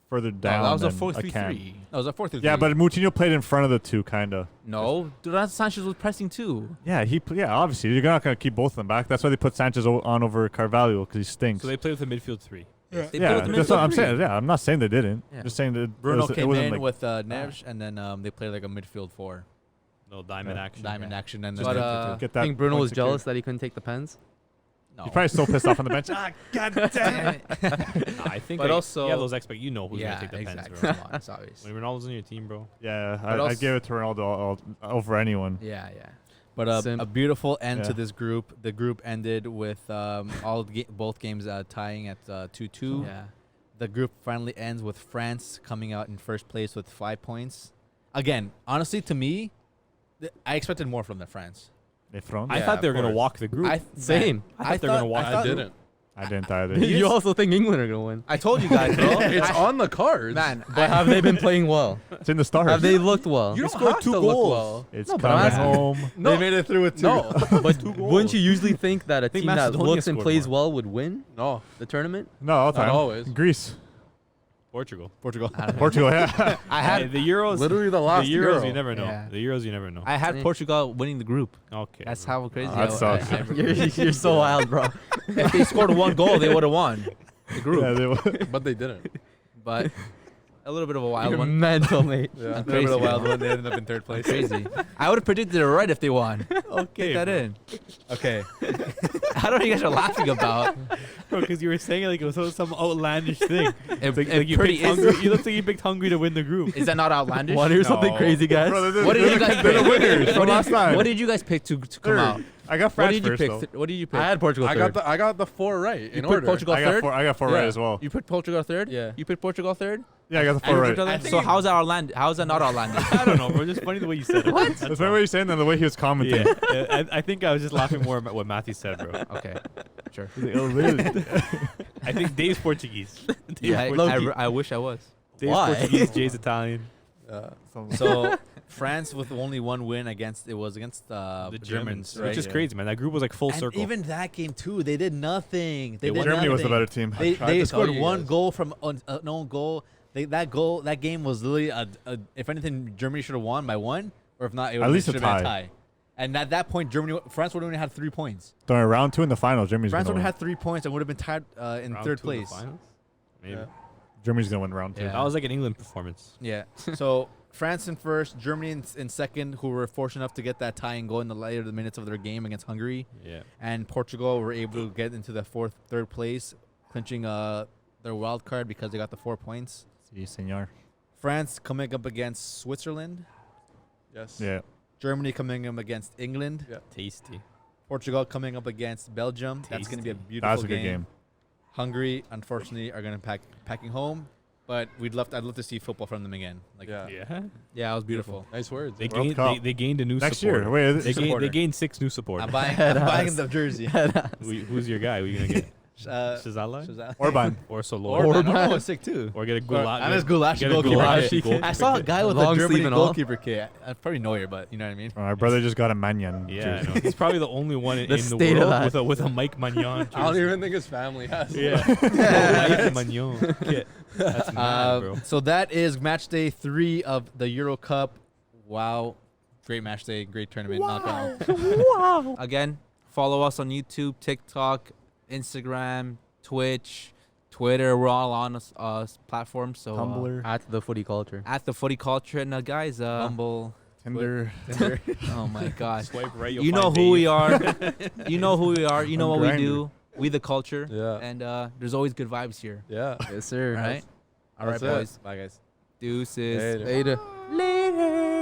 further down. that was a than a cam. 4-3-3. No, it was a 4-3-3. Yeah, but Moutinho played in front of the two, kind of. No, Duran Sanchez was pressing too. Yeah, yeah, obviously you're not gonna keep both of them back. That's why they put Sanchez on over Carvalho because he stinks. So they play with the midfield 3. They yeah, played with that's what I'm midfield saying. Yeah, I'm not saying they didn't. Yeah. Just saying that Bruno it came wasn't in like, with Neves, and then they played like a midfield 4. No diamond Yeah. action. Diamond action, and then But they- get I that. think Bruno point was secured. jealous that he couldn't take the pens. no. He's probably still pissed off on the bench. Ah, God damn it. Nah, I think But like, also- you have those you know who's Yeah, gonna take the exactly. pens, bro. Come on, it's obvious. When Ronaldo's on your team, bro. Yeah, But I also- give it to Ronaldo over anyone. Yeah, yeah. But Sim- a beautiful end to Yeah. this group. The group ended with both games tying at 2-2. Yeah. The group finally ends with France coming out in first place with 5 points. Again, honestly, to me, I expected more from the France. They thrown. I Yeah, thought they were of gonna course. walk the group. Same. I thought they were gonna walk. I didn't. I didn't either. You also think England are gonna win? I told you guys, bro. It's on the cards. Man, But have they been playing well? It's in the stars. Have they looked well? You They don't scored have 2 to look goals. well. It's No, but I'm coming asking- home. No, They made it through with 2. no, But Two goals. wouldn't you usually think that a think team that Macedonia looks and scored plays more. well would win no. the tournament? No, all the Not time. always. Greece, Portugal. Portugal. I don't know. Portugal. Yeah. I had the Euros. Literally the last the Euros, Euro. you never know. Yeah. The Euros, you never know. I had Yeah. Portugal winning the group. Okay. That's bro. how crazy. that sucks. you're so wild, bro. If they scored 1 goal, they would have won the group. Yeah, they- But they didn't. But a little bit of a wild You're one. mental, mate. Yeah. I'm crazy. one. They ended up in third place. Crazy. I would have predicted it right if they won. Okay. Take that bro. in. Okay. I don't know what you guys are laughing about. Bro, because you were saying it like it was some outlandish thing. It, Like, it you pretty picked is. Hungary. You look like you picked Hungary to win the group. Is that not outlandish? Want to hear something No. crazy, guys? Bro, they're What did you guys they're the pick? winners from What last did, time. what did you guys pick to come Third. out? I got What France did you first, pick? though. What did you pick? I had Portugal third. I got the 4 right you in put order. Portugal I got third. four. I got four right Yeah. as well. You put Portugal third. Yeah. You put Portugal third. Yeah, I got the And four you put right. Portugal- So how's that outlandish? How's that not outlandish? I don't know, bro. Just funny the way you said it. What? That's my way of saying that, the way he was commenting. Yeah, I think I was just laughing more at what Matthew said, bro. Okay, sure. Oh, really? I think Dave's Portuguese. Dave's Yeah, Portuguese. I wish I was. Dave's Why? Portuguese, Jay's Italian. So France with only 1 win against the The Germans, right? Which is Yeah. crazy, man. That group was like full And circle. even that game too, they did nothing. They did Germany was the nothing. better team. They tried to tell scored you 1 guys. goal from an own goal. That game was literally if anything, Germany should have won by 1, or if not, it At least a should have been a tie. tie. And at that point, France would have only had 3 points. During round 2 in the final, Germany's France would gonna have win. had 3 points and would have been tied in Round 3rd 2 of the place. finals? Maybe. Yeah. Germany's gonna win round 2. Yeah. That was like an England performance. Yeah. So France in first, Germany in second, who were fortunate enough to get that tying goal in the later minutes of their game against Hungary, Yeah. and Portugal were able to get into the third place, clinching their wild card because they got the 4 points. Si, senor. France coming up against Switzerland, Yes. Yeah. Germany coming up against England, Yeah. Tasty. Portugal coming up against Belgium. That's going to be a Tasty. beautiful That was a good game. Hungary, unfortunately, are going to packing home, but I'd love to see football from them again. Like, Yeah. Yeah. yeah, it was beautiful. Nice words. They World gained, Cup. they gained a new Next supporter. year. Wait, They supporter. gained 6 new supporters. I'm buying the jersey. Who's your guy? Who you gonna get? Shazala? Shazala. Orban. Or Solor? Orban was sick too. Or get a Or- goulash. I'm as goulash get a goalkeeper. goulash kit. goalkeeper I saw a kit. guy with Long a sleeve Germany and all? goalkeeper kit. Probably Neuer, but you know what I mean. My brother just got a Mannion. Yeah, I jersey. know. He's probably the only one in The the state of world that. with a Mike Magnon. I don't even think his family has. Yeah. Mike Magnon kit. That's mad, bro. So that is match day 3 of the Euro Cup. Wow, great match day, great tournament. Knockout. Again, follow us on YouTube, TikTok, Instagram, Twitch, Twitter. We're all on platforms. So Tumblr. At the footy culture. at the Footy Culture, and guys, Humble. Tinder. Tinder. oh my gosh, Swipe right. you know who we are. You know who we are. You know On what Grindr. we do. We the culture, Yeah. and there's always good vibes here. Yeah. Yes, sir. All right, all right, That's it. boys. Bye, guys. Deuces. Later. Later.